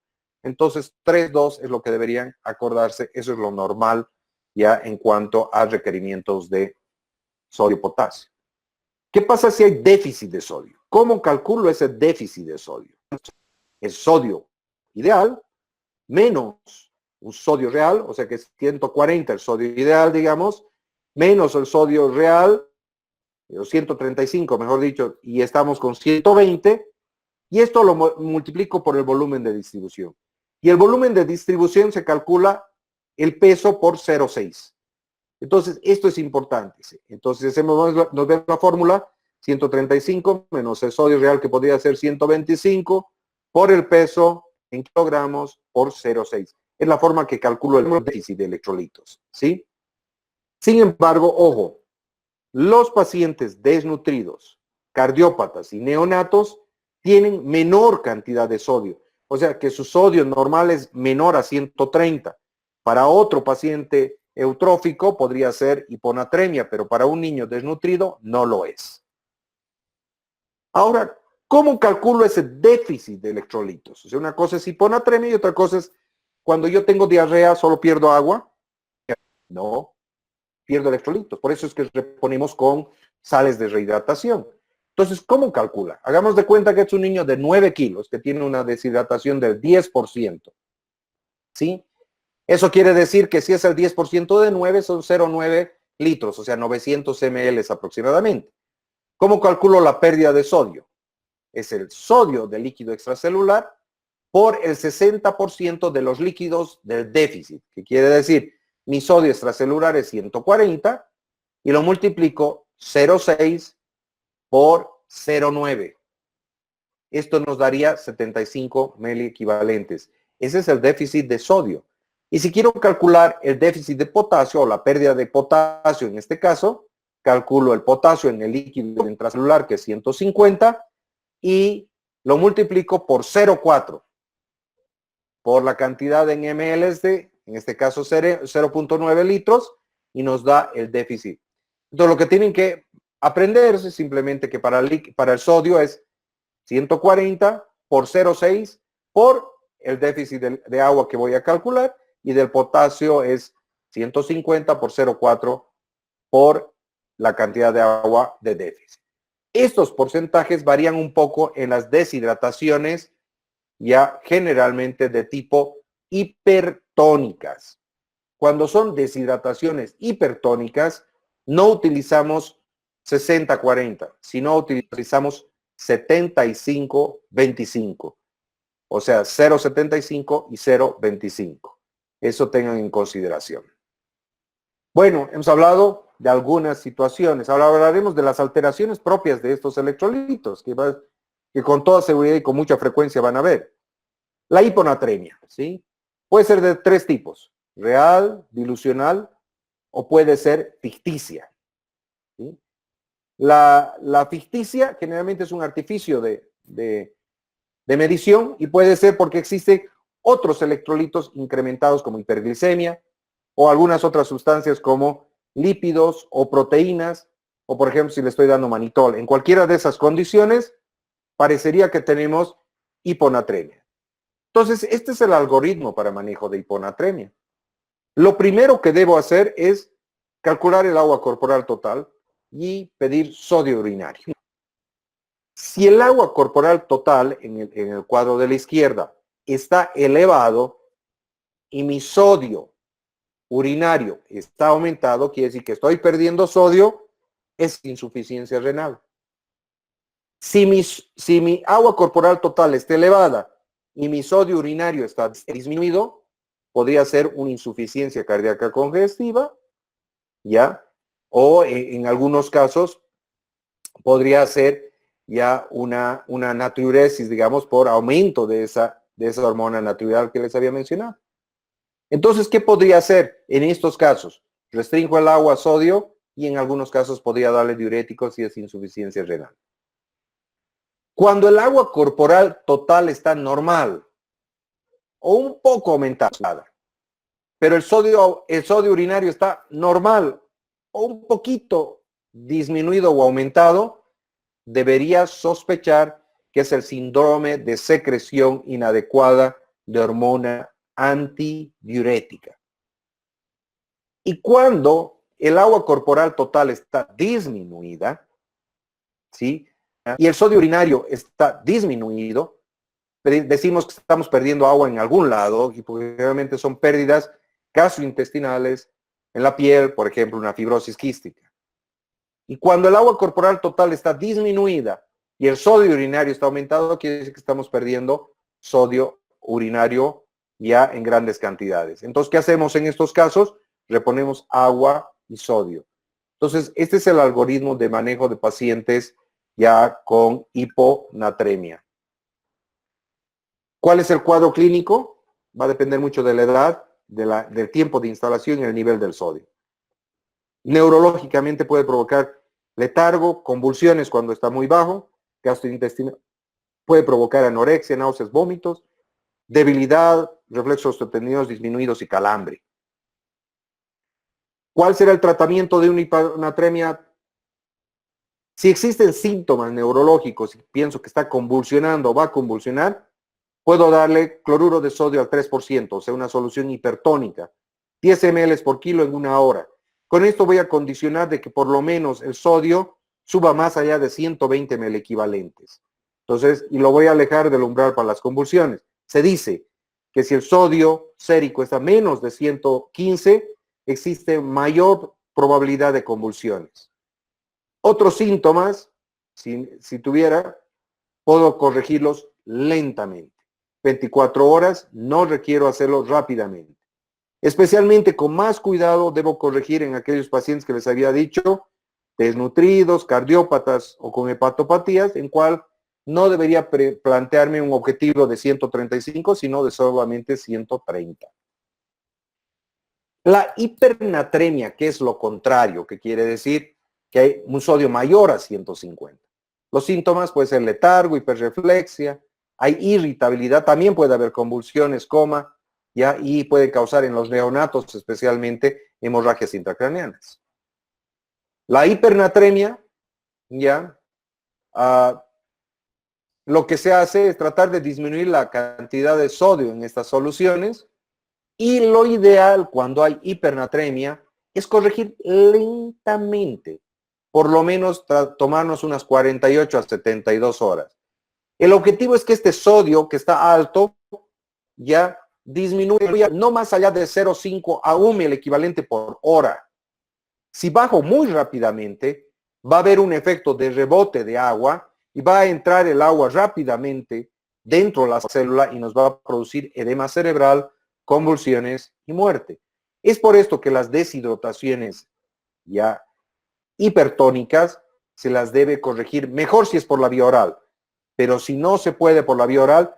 Entonces, 3-2 es lo que deberían acordarse. Eso es lo normal ya en cuanto a requerimientos de sodio-potasio. ¿Qué pasa si hay déficit de sodio? ¿Cómo calculo ese déficit de sodio? El sodio ideal menos un sodio real, o sea que es 140 el sodio ideal, digamos, menos el sodio real, o 135, mejor dicho, y estamos con 120, y esto lo multiplico por el volumen de distribución. Y el volumen de distribución se calcula el peso por 0,6. Entonces, esto es importante. Entonces, nos vemos la fórmula, 135 menos el sodio real que podría ser 125 por el peso en kilogramos por 0,6. Es la forma que calculo el déficit de electrolitos, ¿sí? Sin embargo, ojo, los pacientes desnutridos, cardiópatas y neonatos tienen menor cantidad de sodio. O sea que su sodio normal es menor a 130. Para otro paciente eutrófico podría ser hiponatremia, pero para un niño desnutrido no lo es. Ahora, ¿cómo calculo ese déficit de electrolitos? O sea, una cosa es hiponatremia y otra cosa es cuando yo tengo diarrea, ¿solo pierdo agua? No, pierdo electrolitos. Por eso es que reponemos con sales de rehidratación. Entonces, ¿cómo calcula? Hagamos de cuenta que es un niño de 9 kilos que tiene una deshidratación del 10%. ¿Sí? Eso quiere decir que si es el 10% de 9, son 0,9 litros, o sea, 900 ml aproximadamente. ¿Cómo calculo la pérdida de sodio? Es el sodio del líquido extracelular por el 60% de los líquidos del déficit, que quiere decir, mi sodio extracelular es 140 y lo multiplico 0,6 por 0,9. Esto nos daría 75 miliequivalentes. Ese es el déficit de sodio. Y si quiero calcular el déficit de potasio o la pérdida de potasio en este caso, calculo el potasio en el líquido intracelular que es 150 y lo multiplico por 0,4 por la cantidad en ml en este caso 0,9 litros y nos da el déficit. Entonces lo que tienen que aprender es simplemente que para el sodio es 140 por 0,6 por el déficit de agua que voy a calcular y del potasio es 150 por 0,4 por la cantidad de agua de déficit. Estos porcentajes varían un poco en las deshidrataciones ya generalmente de tipo hipertónicas. Cuando son deshidrataciones hipertónicas, no utilizamos 60-40, sino utilizamos 75-25. o sea, 0,75 y 0,25. Eso tengan en consideración. Bueno, hemos hablado de algunas situaciones. Ahora hablaremos de las alteraciones propias de estos electrolitos, que con toda seguridad y con mucha frecuencia van a ver. La hiponatremia, ¿sí? Puede ser de tres tipos: real, dilucional, o puede ser ficticia, ¿sí? La ficticia generalmente es un artificio de medición y puede ser porque existen otros electrolitos incrementados como hiperglicemia o algunas otras sustancias como lípidos o proteínas, o por ejemplo si le estoy dando manitol. En cualquiera de esas condiciones parecería que tenemos hiponatremia. Entonces, este es el algoritmo para manejo de hiponatremia. Lo primero que debo hacer es calcular el agua corporal total y pedir sodio urinario. Si el agua corporal total en el cuadro de la izquierda está elevado y mi sodio urinario está aumentado, quiere decir que estoy perdiendo sodio, es insuficiencia renal. Si mi agua corporal total está elevada y mi sodio urinario está disminuido, podría ser una insuficiencia cardíaca congestiva, ¿ya? O en algunos casos podría ser ya una natriuresis, digamos, por aumento de esa hormona natural que les había mencionado. Entonces, ¿qué podría hacer en estos casos? Restringo el agua a sodio y en algunos casos podría darle diuréticos si es insuficiencia renal. Cuando el agua corporal total está normal o un poco aumentada, pero el sodio urinario está normal o un poquito disminuido o aumentado, debería sospechar que es el síndrome de secreción inadecuada de hormona antidiurética. Y cuando el agua corporal total está disminuida, ¿sí? Y el sodio urinario está disminuido, decimos que estamos perdiendo agua en algún lado, y realmente son pérdidas gastrointestinales en la piel, por ejemplo, una fibrosis quística. Y cuando el agua corporal total está disminuida y el sodio urinario está aumentado, quiere decir que estamos perdiendo sodio urinario ya en grandes cantidades. Entonces, ¿qué hacemos en estos casos? Reponemos agua y sodio. Entonces, este es el algoritmo de manejo de pacientes ya con hiponatremia. ¿Cuál es el cuadro clínico? Va a depender mucho de la edad, del tiempo de instalación y el nivel del sodio. Neurológicamente puede provocar letargo, convulsiones cuando está muy bajo, gastrointestinal, puede provocar anorexia, náuseas, vómitos, debilidad, reflejos sostenidos disminuidos y calambre. ¿Cuál será el tratamiento de una hiponatremia? Si existen síntomas neurológicos y pienso que está convulsionando o va a convulsionar, puedo darle cloruro de sodio al 3%, o sea, una solución hipertónica, 10 ml por kilo en una hora. Con esto voy a condicionar de que por lo menos el sodio suba más allá de 120 ml equivalentes. Entonces, y lo voy a alejar del umbral para las convulsiones. Se dice que si el sodio sérico está menos de 115, existe mayor probabilidad de convulsiones. Otros síntomas, si tuviera, puedo corregirlos lentamente. 24 horas, no requiero hacerlo rápidamente. Especialmente con más cuidado debo corregir en aquellos pacientes que les había dicho, desnutridos, cardiópatas o con hepatopatías, en cual no debería plantearme un objetivo de 135, sino de solamente 130. La hipernatremia, que es lo contrario, que quiere decir que hay un sodio mayor a 150. Los síntomas pueden ser letargo, hiperreflexia, hay irritabilidad, también puede haber convulsiones, coma, ¿ya? Y puede causar en los neonatos especialmente hemorragias intracraneanas. La hipernatremia, ¿ya? Lo que se hace es tratar de disminuir la cantidad de sodio en estas soluciones y lo ideal cuando hay hipernatremia es corregir lentamente, por lo menos tomarnos unas 48 a 72 horas. El objetivo es que este sodio que está alto ya disminuya no más allá de 0,5 a 1 el equivalente por hora. Si bajo muy rápidamente, va a haber un efecto de rebote de agua y va a entrar el agua rápidamente dentro de la célula y nos va a producir edema cerebral, convulsiones y muerte. Es por esto que las deshidrataciones ya hipertónicas se las debe corregir, mejor si es por la vía oral, pero si no se puede por la vía oral,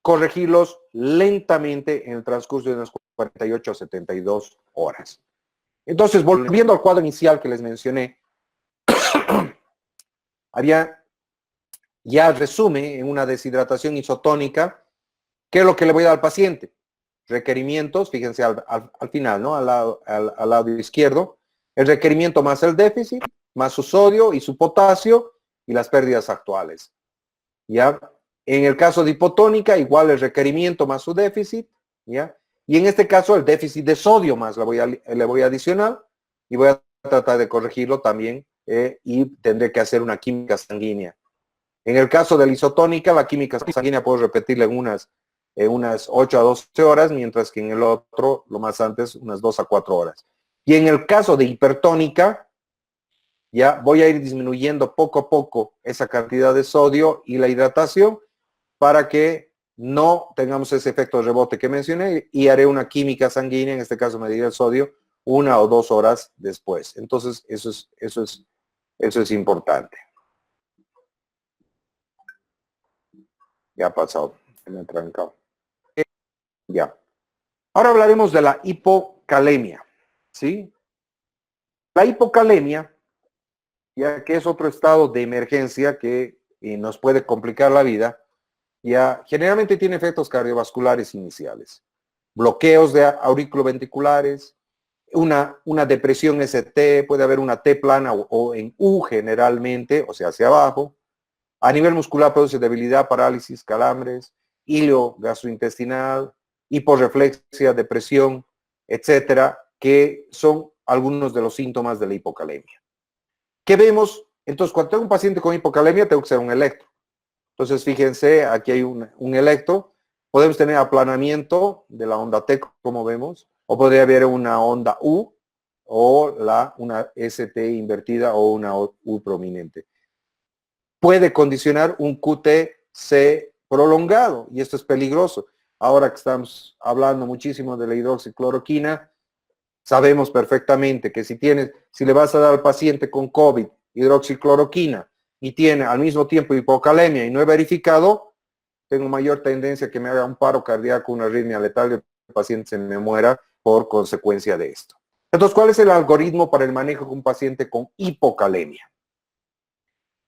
corregirlos lentamente en el transcurso de unas 48 a 72 horas. Entonces, volviendo al cuadro inicial que les mencioné, había ya resume en una deshidratación isotónica qué es lo que le voy a dar al paciente. Requerimientos, fíjense al final, ¿no? Al lado izquierdo, el requerimiento más el déficit, más su sodio y su potasio y las pérdidas actuales. ¿Ya? En el caso de hipotónica, igual el requerimiento más su déficit, ¿ya? Y en este caso el déficit de sodio más le voy a adicionar y voy a tratar de corregirlo también y tendré que hacer una química sanguínea. En el caso de la isotónica, la química sanguínea puedo repetirla en unas 8 a 12 horas, mientras que en el otro, lo más antes, unas 2 a 4 horas. Y en el caso de hipertónica, ya voy a ir disminuyendo poco a poco esa cantidad de sodio y la hidratación para que no tengamos ese efecto de rebote que mencioné y haré una química sanguínea, en este caso mediré el sodio 1 o 2 horas después. Entonces, eso es importante. Ya ha pasado, me he trancado. Ya. Ahora hablaremos de la hipocalemia, ¿sí? La hipocalemia, ya que es otro estado de emergencia que nos puede complicar la vida, ya generalmente tiene efectos cardiovasculares iniciales, bloqueos de auriculoventriculares, una depresión ST, puede haber una T plana o en U generalmente, o sea, hacia abajo. A nivel muscular produce debilidad, parálisis, calambres, hilo gastrointestinal, hiporreflexia, depresión, etcétera, que son algunos de los síntomas de la hipocalemia. ¿Qué vemos? Entonces, cuando tengo un paciente con hipocalemia, tengo que hacer un electro. Entonces, fíjense, aquí hay un electro. Podemos tener aplanamiento de la onda T, como vemos, o podría haber una onda U, o una ST invertida o una U prominente. Puede condicionar un QTc prolongado, y esto es peligroso. Ahora que estamos hablando muchísimo de la hidroxicloroquina, sabemos perfectamente que si le vas a dar al paciente con COVID hidroxicloroquina y tiene al mismo tiempo hipocalemia y no he verificado, tengo mayor tendencia a que me haga un paro cardíaco, una arritmia letal y el paciente se me muera por consecuencia de esto. Entonces, ¿cuál es el algoritmo para el manejo de un paciente con hipocalemia?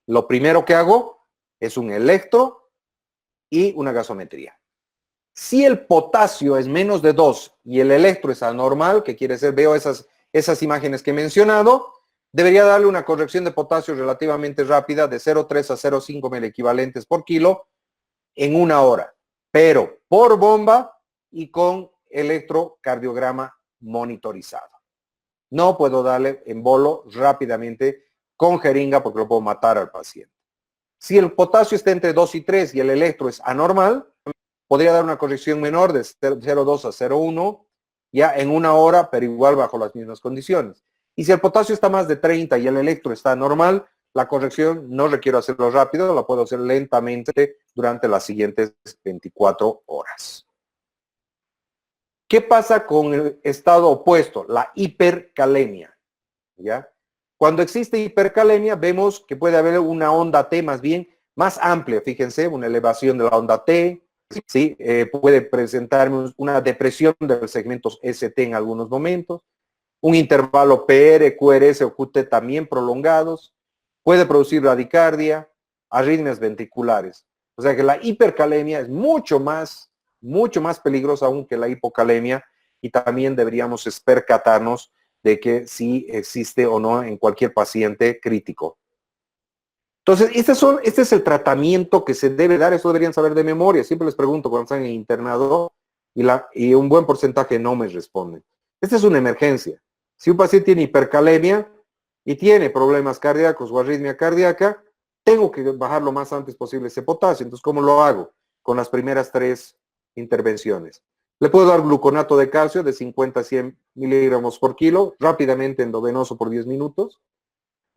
Lo primero que hago es un electro y una gasometría. Si el potasio es menos de 2 y el electro es anormal, que quiere decir, veo esas imágenes que he mencionado, debería darle una corrección de potasio relativamente rápida de 0,3 a 0,5 miliequivalentes por kilo en una hora, pero por bomba y con electrocardiograma monitorizado. No puedo darle en bolo rápidamente con jeringa porque lo puedo matar al paciente. Si el potasio está entre 2 y 3 y el electro es anormal, podría dar una corrección menor de 0,2 a 0,1 ya en una hora, pero igual bajo las mismas condiciones. Y si el potasio está más de 30 y el electro está normal, la corrección no requiero hacerlo rápido, la puedo hacer lentamente durante las siguientes 24 horas. ¿Qué pasa con el estado opuesto? La hipercalemia. ¿Ya? Cuando existe hipercalemia, vemos que puede haber una onda T más bien más amplia. Fíjense, una elevación de la onda T, ¿sí? Puede presentarme una depresión de los segmentos ST en algunos momentos, un intervalo PR, QRS o QT también prolongados, puede producir bradicardia, arritmias ventriculares. O sea que la hipercalemia es mucho más peligrosa aún que la hipocalemia y también deberíamos percatarnos de que si existe o no en cualquier paciente crítico. Entonces, este es el tratamiento que se debe dar, eso deberían saber de memoria. Siempre les pregunto cuando están en internado y un buen porcentaje no me responden. Esta es una emergencia. Si un paciente tiene hipercalemia y tiene problemas cardíacos o arritmia cardíaca, tengo que bajar lo más antes posible ese potasio. Entonces, ¿cómo lo hago? Con las primeras 3 intervenciones. Le puedo dar gluconato de calcio de 50 a 100 miligramos por kilo, rápidamente endovenoso por 10 minutos.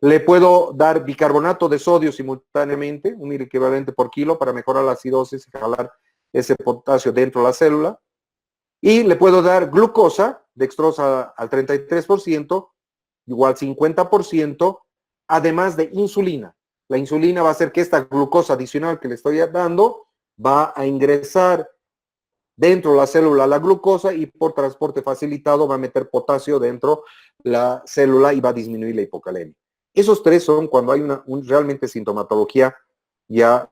Le puedo dar bicarbonato de sodio simultáneamente, un equivalente por kilo, para mejorar la acidosis y jalar ese potasio dentro de la célula. Y le puedo dar glucosa, dextrosa al 33%, igual 50%, además de insulina. La insulina va a hacer que esta glucosa adicional que le estoy dando va a ingresar dentro de la célula la glucosa y por transporte facilitado va a meter potasio dentro de la célula y va a disminuir la hipocalemia. Esos tres son cuando hay realmente sintomatología ya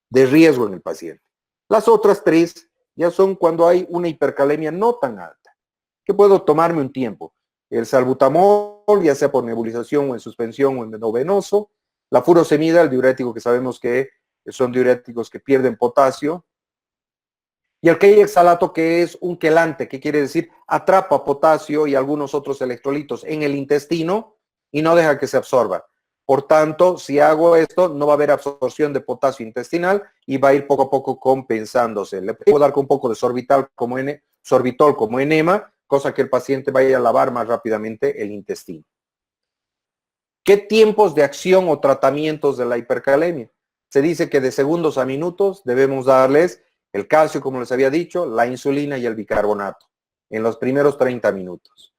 de riesgo en el paciente. Las otras tres ya son cuando hay una hipercalemia no tan alta, que puedo tomarme un tiempo. El salbutamol, ya sea por nebulización o en suspensión o en endovenoso. La furosemida, el diurético que sabemos que son diuréticos que pierden potasio. Y el Kayexalato, que es un quelante, que quiere decir atrapa potasio y algunos otros electrolitos en el intestino y no deja que se absorba. Por tanto, si hago esto, no va a haber absorción de potasio intestinal y va a ir poco a poco compensándose. Le puedo dar con un poco de sorbitol como enema, cosa que el paciente vaya a lavar más rápidamente el intestino. ¿Qué tiempos de acción o tratamientos de la hipercalemia? Se dice que de segundos a minutos debemos darles el calcio, como les había dicho, la insulina y el bicarbonato en los primeros 30 minutos.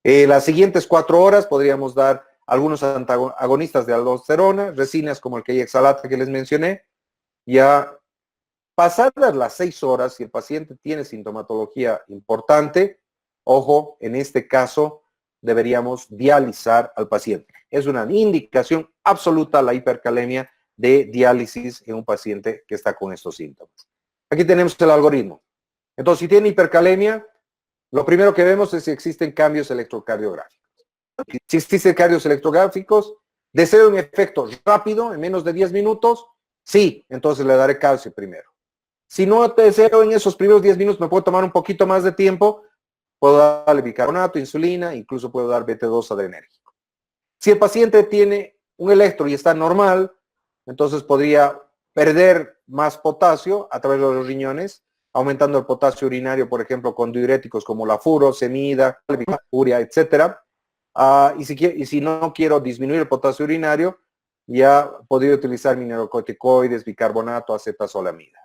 Las siguientes 4 horas podríamos dar algunos agonistas de aldosterona, resinas como el Kayexalate que les mencioné. Ya pasadas las 6 horas, si el paciente tiene sintomatología importante, ojo, en este caso deberíamos dializar al paciente. Es una indicación absoluta la hipercalemia de diálisis en un paciente que está con estos síntomas. Aquí tenemos el algoritmo. Entonces, si tiene hipercalemia, lo primero que vemos es si existen cambios electrocardiográficos. Si existen cambios electrográficos, ¿deseo un efecto rápido en menos de 10 minutos? Sí, entonces le daré calcio primero. Si no deseo en esos primeros 10 minutos, me puedo tomar un poquito más de tiempo, puedo darle bicarbonato, insulina, incluso puedo dar BT2 adrenérgico. Si el paciente tiene un electro y está normal, entonces podría perder más potasio a través de los riñones, aumentando el potasio urinario, por ejemplo, con diuréticos como la furosemida, urea, etcétera. Y si no quiero disminuir el potasio urinario, ya podría utilizar mineralocorticoides, bicarbonato, acetazolamida.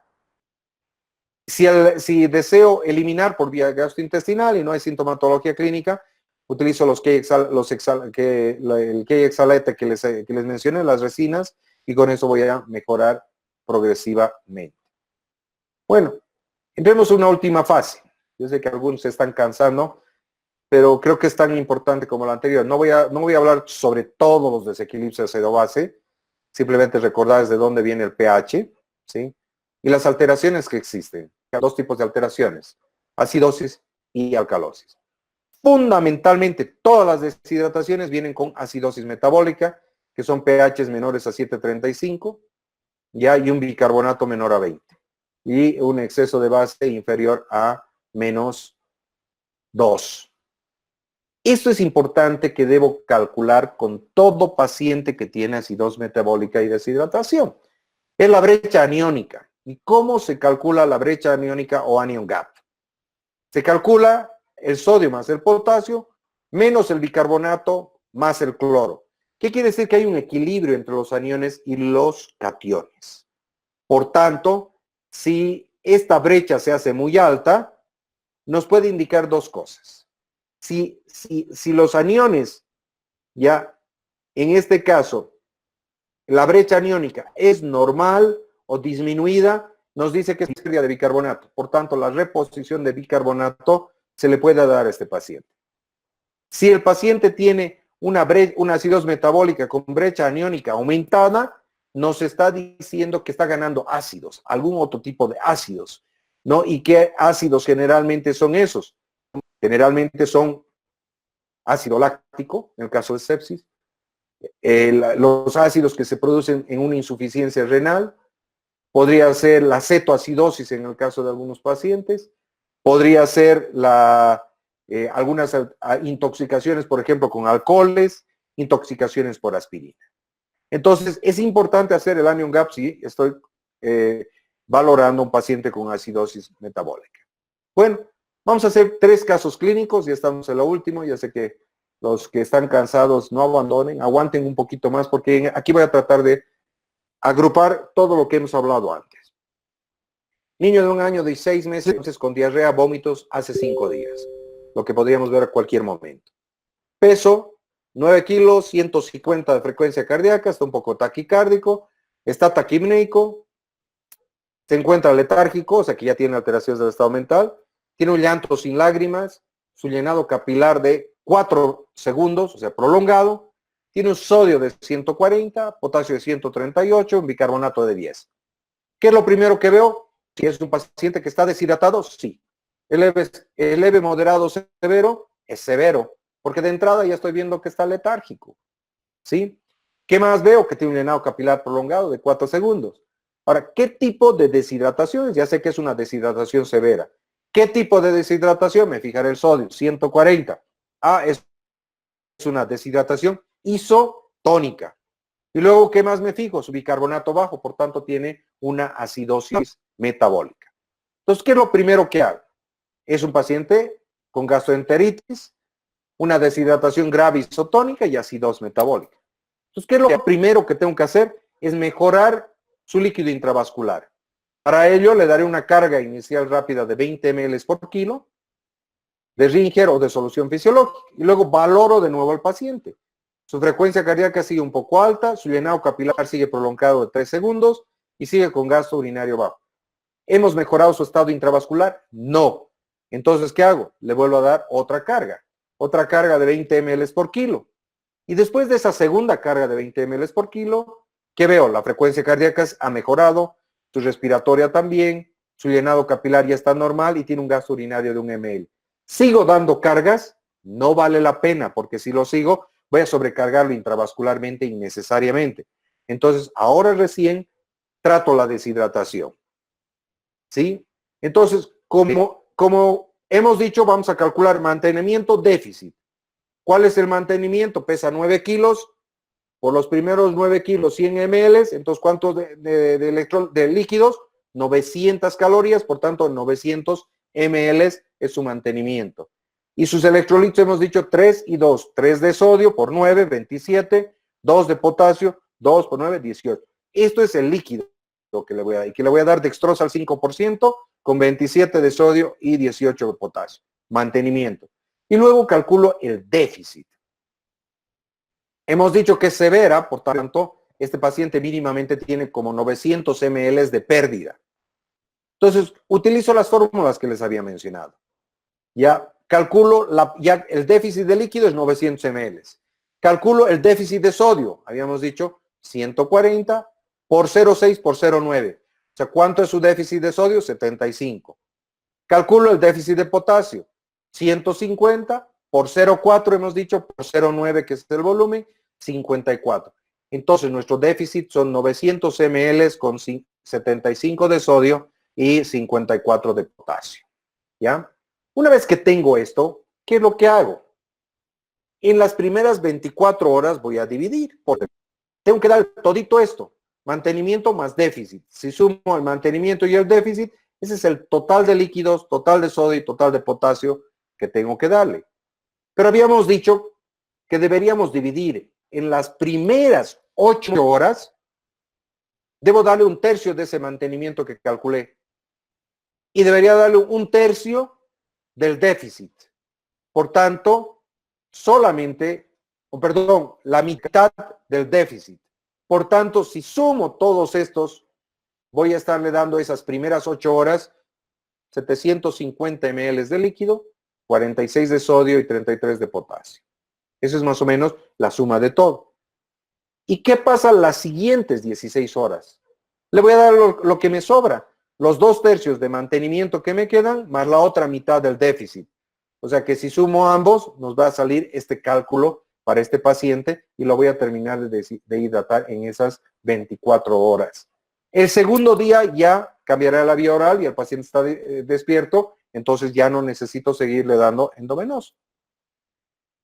Si deseo eliminar por vía gastrointestinal y no hay sintomatología clínica, utilizo el Kayexalate que les mencioné, las resinas, y con eso voy a mejorar progresivamente. Bueno, entremos a una última fase. Yo sé que algunos se están cansando, pero creo que es tan importante como la anterior. No voy a hablar sobre todos los desequilibrios ácido-base, simplemente recordar desde dónde viene el pH, ¿sí? Y las alteraciones que existen. Hay 2 tipos de alteraciones, acidosis y alcalosis. Fundamentalmente, todas las deshidrataciones vienen con acidosis metabólica, que son pHs menores a 7.35, ya, y un bicarbonato menor a 20. Y un exceso de base inferior a menos 2. Esto es importante que debo calcular con todo paciente que tiene acidosis metabólica y deshidratación. Es la brecha aniónica. ¿Y cómo se calcula la brecha aniónica o anion gap? Se calcula el sodio más el potasio menos el bicarbonato más el cloro. ¿Qué quiere decir? Que hay un equilibrio entre los aniones y los cationes. Por tanto, si esta brecha se hace muy alta, nos puede indicar 2 cosas. Si los aniones, ya en este caso, la brecha aniónica es normal o disminuida, nos dice que es pérdida de bicarbonato. Por tanto, la reposición de bicarbonato se le puede dar a este paciente. Si el paciente tiene una acidosis metabólica con brecha aniónica aumentada, nos está diciendo que está ganando ácidos, algún otro tipo de ácidos, ¿no? ¿Y qué ácidos generalmente son esos? Generalmente son ácido láctico, en el caso de sepsis, los ácidos que se producen en una insuficiencia renal, podría ser la cetoacidosis en el caso de algunos pacientes, podría ser algunas intoxicaciones, por ejemplo, con alcoholes, intoxicaciones por aspirina. Entonces, es importante hacer el anion gap si estoy valorando a un paciente con acidosis metabólica. Bueno, vamos a hacer 3 casos clínicos, ya estamos en lo último, ya sé que los que están cansados no abandonen, aguanten un poquito más porque aquí voy a tratar de agrupar todo lo que hemos hablado antes. Niño de 1 año de 6 meses, entonces con diarrea, vómitos, hace 5 días, lo que podríamos ver a cualquier momento. Peso, 9 kilos, 150 de frecuencia cardíaca, está un poco taquicárdico, está taquipneico, se encuentra letárgico, o sea que ya tiene alteraciones del estado mental, tiene un llanto sin lágrimas, su llenado capilar de 4 segundos, o sea, prolongado, tiene un sodio de 140, potasio de 138, un bicarbonato de 10. ¿Qué es lo primero que veo? Si es un paciente que está deshidratado, sí. El leve moderado severo es severo, porque de entrada ya estoy viendo que está letárgico, ¿sí? ¿Qué más veo? Que tiene un llenado capilar prolongado de 4 segundos. Ahora, ¿qué tipo de deshidratación? Ya sé que es una deshidratación severa. ¿Qué tipo de deshidratación? Me fijaré el sodio, 140. Ah, es una deshidratación isotónica. Y luego, ¿qué más me fijo? Su bicarbonato bajo, por tanto, tiene una acidosis metabólica. Entonces, ¿qué es lo primero que hago? Es un paciente con gastroenteritis, una deshidratación grave isotónica y acidosis metabólica. Entonces, ¿qué es lo primero que tengo que hacer? Es mejorar su líquido intravascular. Para ello, le daré una carga inicial rápida de 20 ml por kilo de Ringer o de solución fisiológica. Y luego valoro de nuevo al paciente. Su frecuencia cardíaca sigue un poco alta, su llenado capilar sigue prolongado de 3 segundos y sigue con gasto urinario bajo. ¿Hemos mejorado su estado intravascular? No. Entonces, ¿qué hago? Le vuelvo a dar otra carga de 20 ml por kilo. Y después de esa segunda carga de 20 ml por kilo, ¿qué veo? La frecuencia cardíaca ha mejorado, su respiratoria también, su llenado capilar ya está normal y tiene un gasto urinario de 1 ml. ¿Sigo dando cargas? No vale la pena, porque si lo sigo, voy a sobrecargarlo intravascularmente innecesariamente. Entonces, ahora recién trato la deshidratación. ¿Sí? Entonces, como hemos dicho, vamos a calcular mantenimiento déficit. ¿Cuál es el mantenimiento? Pesa 9 kilos, por los primeros 9 kilos 100 ml, entonces ¿cuánto de líquidos? 900 calorías, por tanto 900 ml es su mantenimiento. Y sus electrolitos hemos dicho 3 y 2, 3 de sodio por 9, 27, 2 de potasio, 2 por 9, 18. Esto es el líquido que le voy a dar, y que le voy a dar dextrosa al 5% con 27 de sodio y 18 de potasio. Mantenimiento. Y luego calculo el déficit. Hemos dicho que es severa, por tanto, este paciente mínimamente tiene como 900 ml de pérdida. Entonces, utilizo las fórmulas que les había mencionado. Ya calculo, ya el déficit de líquido es 900 ml. Calculo el déficit de sodio, habíamos dicho 140 por 0,6 por 0,9. O sea, ¿cuánto es su déficit de sodio? 75. Calculo el déficit de potasio, 150 por 0,4 hemos dicho, por 0,9 que es el volumen, 54. Entonces nuestro déficit son 900 ml con 75 de sodio y 54 de potasio. ¿Ya? Una vez que tengo esto, ¿qué es lo que hago? En las primeras 24 horas voy a dividir. Porque tengo que dar todito esto, mantenimiento más déficit. Si sumo el mantenimiento y el déficit, ese es el total de líquidos, total de sodio y total de potasio que tengo que darle. Pero habíamos dicho que deberíamos dividir en las primeras 8 horas, debo darle un tercio de ese mantenimiento que calculé. Y debería darle un tercio del déficit. Por tanto, solamente, la mitad del déficit. Por tanto, si sumo todos estos, voy a estarle dando esas primeras 8 horas 750 ml de líquido, 46 de sodio y 33 de potasio. Eso es más o menos la suma de todo. ¿Y qué pasa las siguientes 16 horas? Le voy a dar lo que me sobra, los 2/3 de mantenimiento que me quedan, más la otra mitad del déficit. O sea que si sumo ambos, nos va a salir este cálculo para este paciente y lo voy a terminar de hidratar en esas 24 horas. El segundo día ya cambiará la vía oral y el paciente está despierto, entonces ya no necesito seguirle dando endovenoso.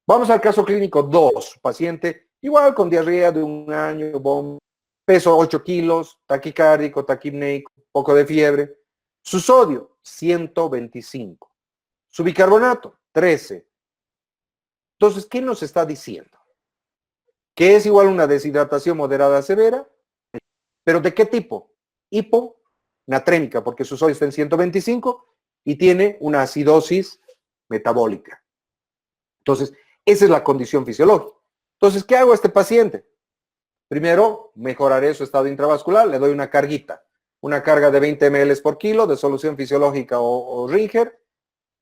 Vamos al caso clínico 2, paciente igual con diarrea de 1 año, peso 8 kilos, taquicárdico, taquipneico, poco de fiebre. Su sodio, 125. Su bicarbonato, 13. Entonces, ¿qué nos está diciendo? Que es igual a una deshidratación moderada severa, pero ¿de qué tipo? Hiponatrémica, porque su sodio está en 125 y tiene una acidosis metabólica. Entonces, esa es la condición fisiológica. Entonces, ¿qué hago a este paciente? Primero, mejoraré su estado intravascular, le doy una carguita, una carga de 20 ml por kilo de solución fisiológica o Ringer.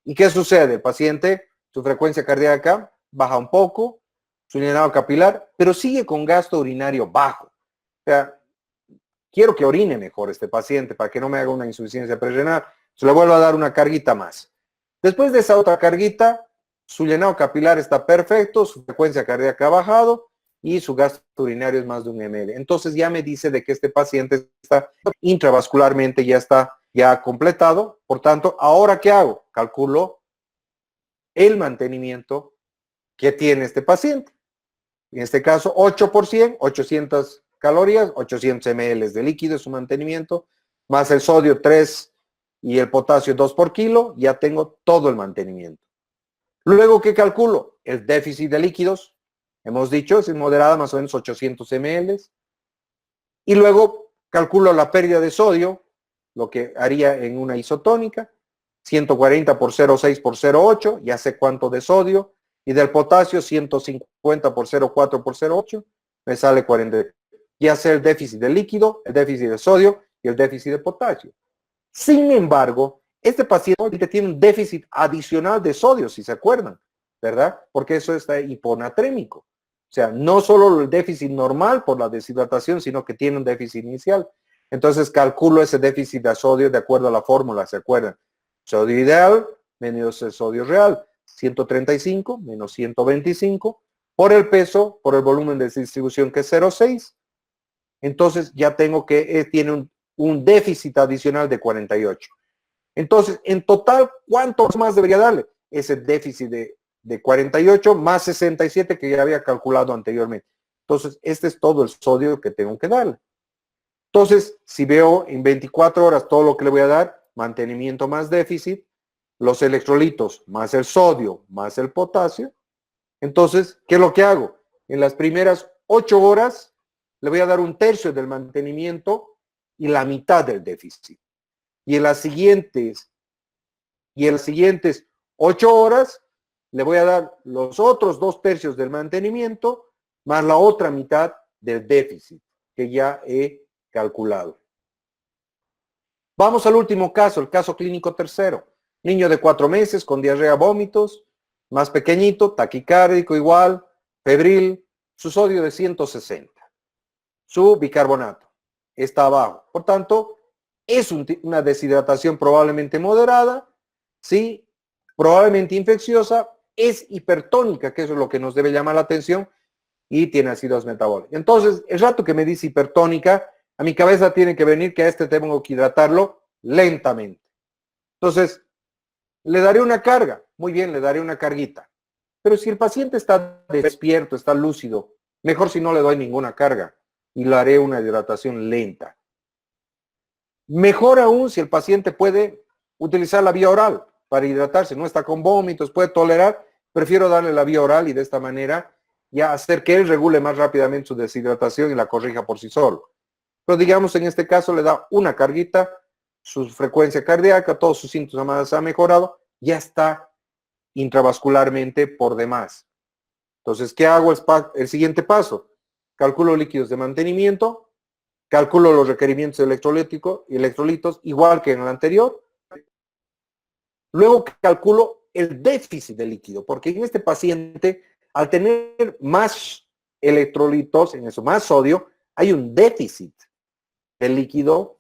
¿Y qué sucede? El paciente, su frecuencia cardíaca baja un poco, su llenado capilar, pero sigue con gasto urinario bajo. O sea, quiero que orine mejor este paciente para que no me haga una insuficiencia prerenal. Se le vuelvo a dar una carguita más. Después de esa otra carguita, su llenado capilar está perfecto, su frecuencia cardíaca ha bajado y su gasto urinario es más de 1 ml. Entonces ya me dice de que este paciente está intravascularmente, ya está completado. Por tanto, ¿ahora qué hago? Calculo el mantenimiento que tiene este paciente. En este caso, 8%, 800 calorías, 800 ml de líquido es su mantenimiento, más el sodio 3 y el potasio 2 por kilo, ya tengo todo el mantenimiento. Luego, ¿qué calculo? El déficit de líquidos, hemos dicho, es moderada, más o menos 800 ml. Y luego calculo la pérdida de sodio, lo que haría en una isotónica, 140 por 0,6 por 0,8, ya sé cuánto de sodio, y del potasio 150 por 0,4 por 0,8, me sale 40. Ya sé el déficit de líquido, el déficit de sodio y el déficit de potasio. Sin embargo, este paciente tiene un déficit adicional de sodio, si se acuerdan, ¿verdad? Porque eso está hiponatrémico. O sea, no solo el déficit normal por la deshidratación, sino que tiene un déficit inicial. Entonces calculo ese déficit de sodio de acuerdo a la fórmula, ¿se acuerdan? Sodio ideal menos el sodio real, 135 menos 125, por el peso, por el volumen de distribución que es 0,6. Entonces ya tengo que tiene un déficit adicional de 48. Entonces, en total, ¿cuánto más debería darle? Ese déficit de 48 más 67 que ya había calculado anteriormente. Entonces, este es todo el sodio que tengo que darle. Entonces, si veo en 24 horas todo lo que le voy a dar, mantenimiento más déficit, los electrolitos más el sodio más el potasio, entonces, ¿qué es lo que hago? En las primeras 8 horas le voy a dar 1/3 del mantenimiento y la mitad del déficit. Y en las siguientes 8 horas le voy a dar los otros 2/3 del mantenimiento más la otra mitad del déficit que ya he calculado. Vamos al último caso, el caso clínico tercero. Niño de 4 meses con diarrea, vómitos, más pequeñito, taquicárdico igual, febril, su sodio de 160. Su bicarbonato está abajo. Por tanto, es una deshidratación probablemente moderada, ¿sí? Probablemente infecciosa, es hipertónica, que eso es lo que nos debe llamar la atención, y tiene acidosis metabólica. Entonces, el rato que me dice hipertónica, a mi cabeza tiene que venir que a este tengo que hidratarlo lentamente. Entonces, le daré una carga. Muy bien, le daré una carguita. Pero si el paciente está despierto, está lúcido, mejor si no le doy ninguna carga y le haré una hidratación lenta. Mejor aún si el paciente puede utilizar la vía oral para hidratarse, no está con vómitos, puede tolerar, prefiero darle la vía oral y de esta manera ya hacer que él regule más rápidamente su deshidratación y la corrija por sí solo. Pero digamos en este caso le da una carguita, su frecuencia cardíaca, todos sus síntomas han mejorado, ya está intravascularmente por demás. Entonces, ¿qué hago? El siguiente paso, calculo líquidos de mantenimiento, calculo los requerimientos electrolitos, igual que en el anterior. Luego calculo el déficit de líquido, porque en este paciente, al tener más electrolitos, en eso, más sodio, hay un déficit de líquido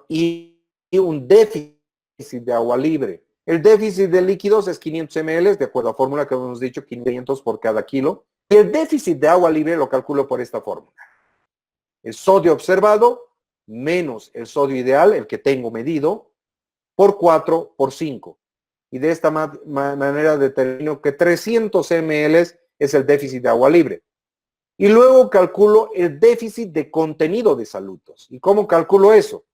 y un déficit de agua libre. El déficit de líquidos es 500 ml, de acuerdo a la fórmula que hemos dicho, 500 por cada kilo. Y el déficit de agua libre lo calculo por esta fórmula. El sodio observado menos el sodio ideal, el que tengo medido, por 4 por 5. Y de esta manera determino que 300 ml es el déficit de agua libre. Y luego calculo el déficit de contenido de solutos. ¿Y cómo calculo eso?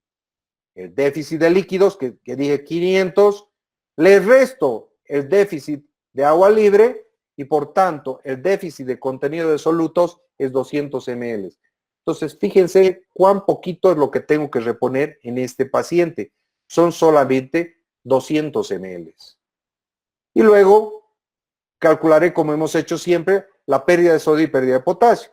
El déficit de líquidos, que dije 500, le resto el déficit de agua libre y por tanto el déficit de contenido de solutos es 200 ml. Entonces, fíjense cuán poquito es lo que tengo que reponer en este paciente. Son solamente 200 ml. Y luego calcularé, como hemos hecho siempre, la pérdida de sodio y pérdida de potasio.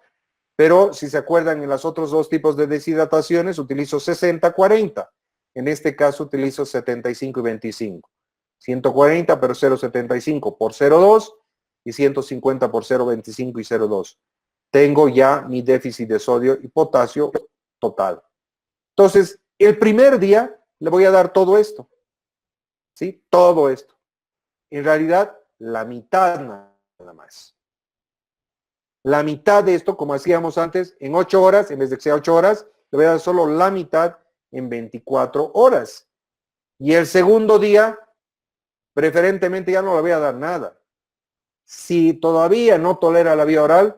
Pero si se acuerdan, en los otros dos tipos de deshidrataciones utilizo 60-40. En este caso utilizo 75 y 25. 140 pero 0,75 por 0,2 y 150 por 0,25 y 0,2. Tengo ya mi déficit de sodio y potasio total. Entonces, el primer día le voy a dar todo esto. ¿Sí? Todo esto. En realidad, la mitad nada más. La mitad de esto, como hacíamos antes, en 8 horas, en vez de que sea 8 horas, le voy a dar solo la mitad en 24 horas. Y el segundo día, preferentemente ya no le voy a dar nada. Si todavía no tolera la vía oral,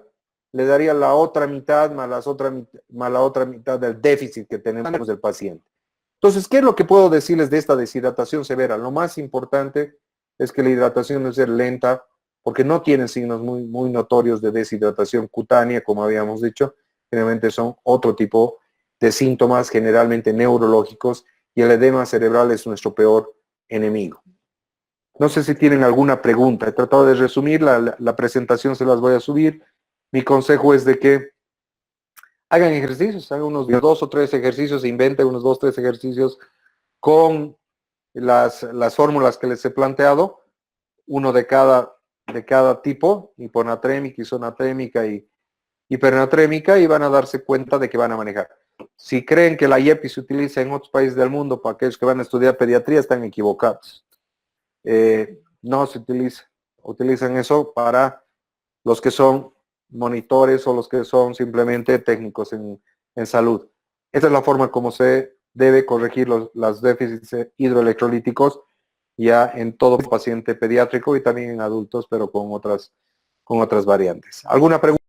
le daría la otra mitad más la otra mitad del déficit que tenemos del paciente. Entonces, ¿qué es lo que puedo decirles de esta deshidratación severa? Lo más importante es que la hidratación debe ser lenta, porque no tienen signos muy notorios de deshidratación cutánea, como habíamos dicho. Generalmente son otro tipo de síntomas, generalmente neurológicos, y el edema cerebral es nuestro peor enemigo. No sé si tienen alguna pregunta. He tratado de resumir, la presentación se las voy a subir. Mi consejo es de que hagan ejercicios, hagan unos 2 o 3 ejercicios, inventen unos 2 o 3 ejercicios con las fórmulas que les he planteado, uno de cada tipo, hiponatrémica, isonatrémica y hipernatrémica, y van a darse cuenta de que van a manejar. Si creen que la IEPI se utiliza en otros países del mundo para aquellos que van a estudiar pediatría, están equivocados. No se utiliza. Utilizan eso para los que son monitores o los que son simplemente técnicos en salud. Esa es la forma como se debe corregir los déficits hidroelectrolíticos ya en todo paciente pediátrico y también en adultos, pero con otras variantes. ¿Alguna pregunta?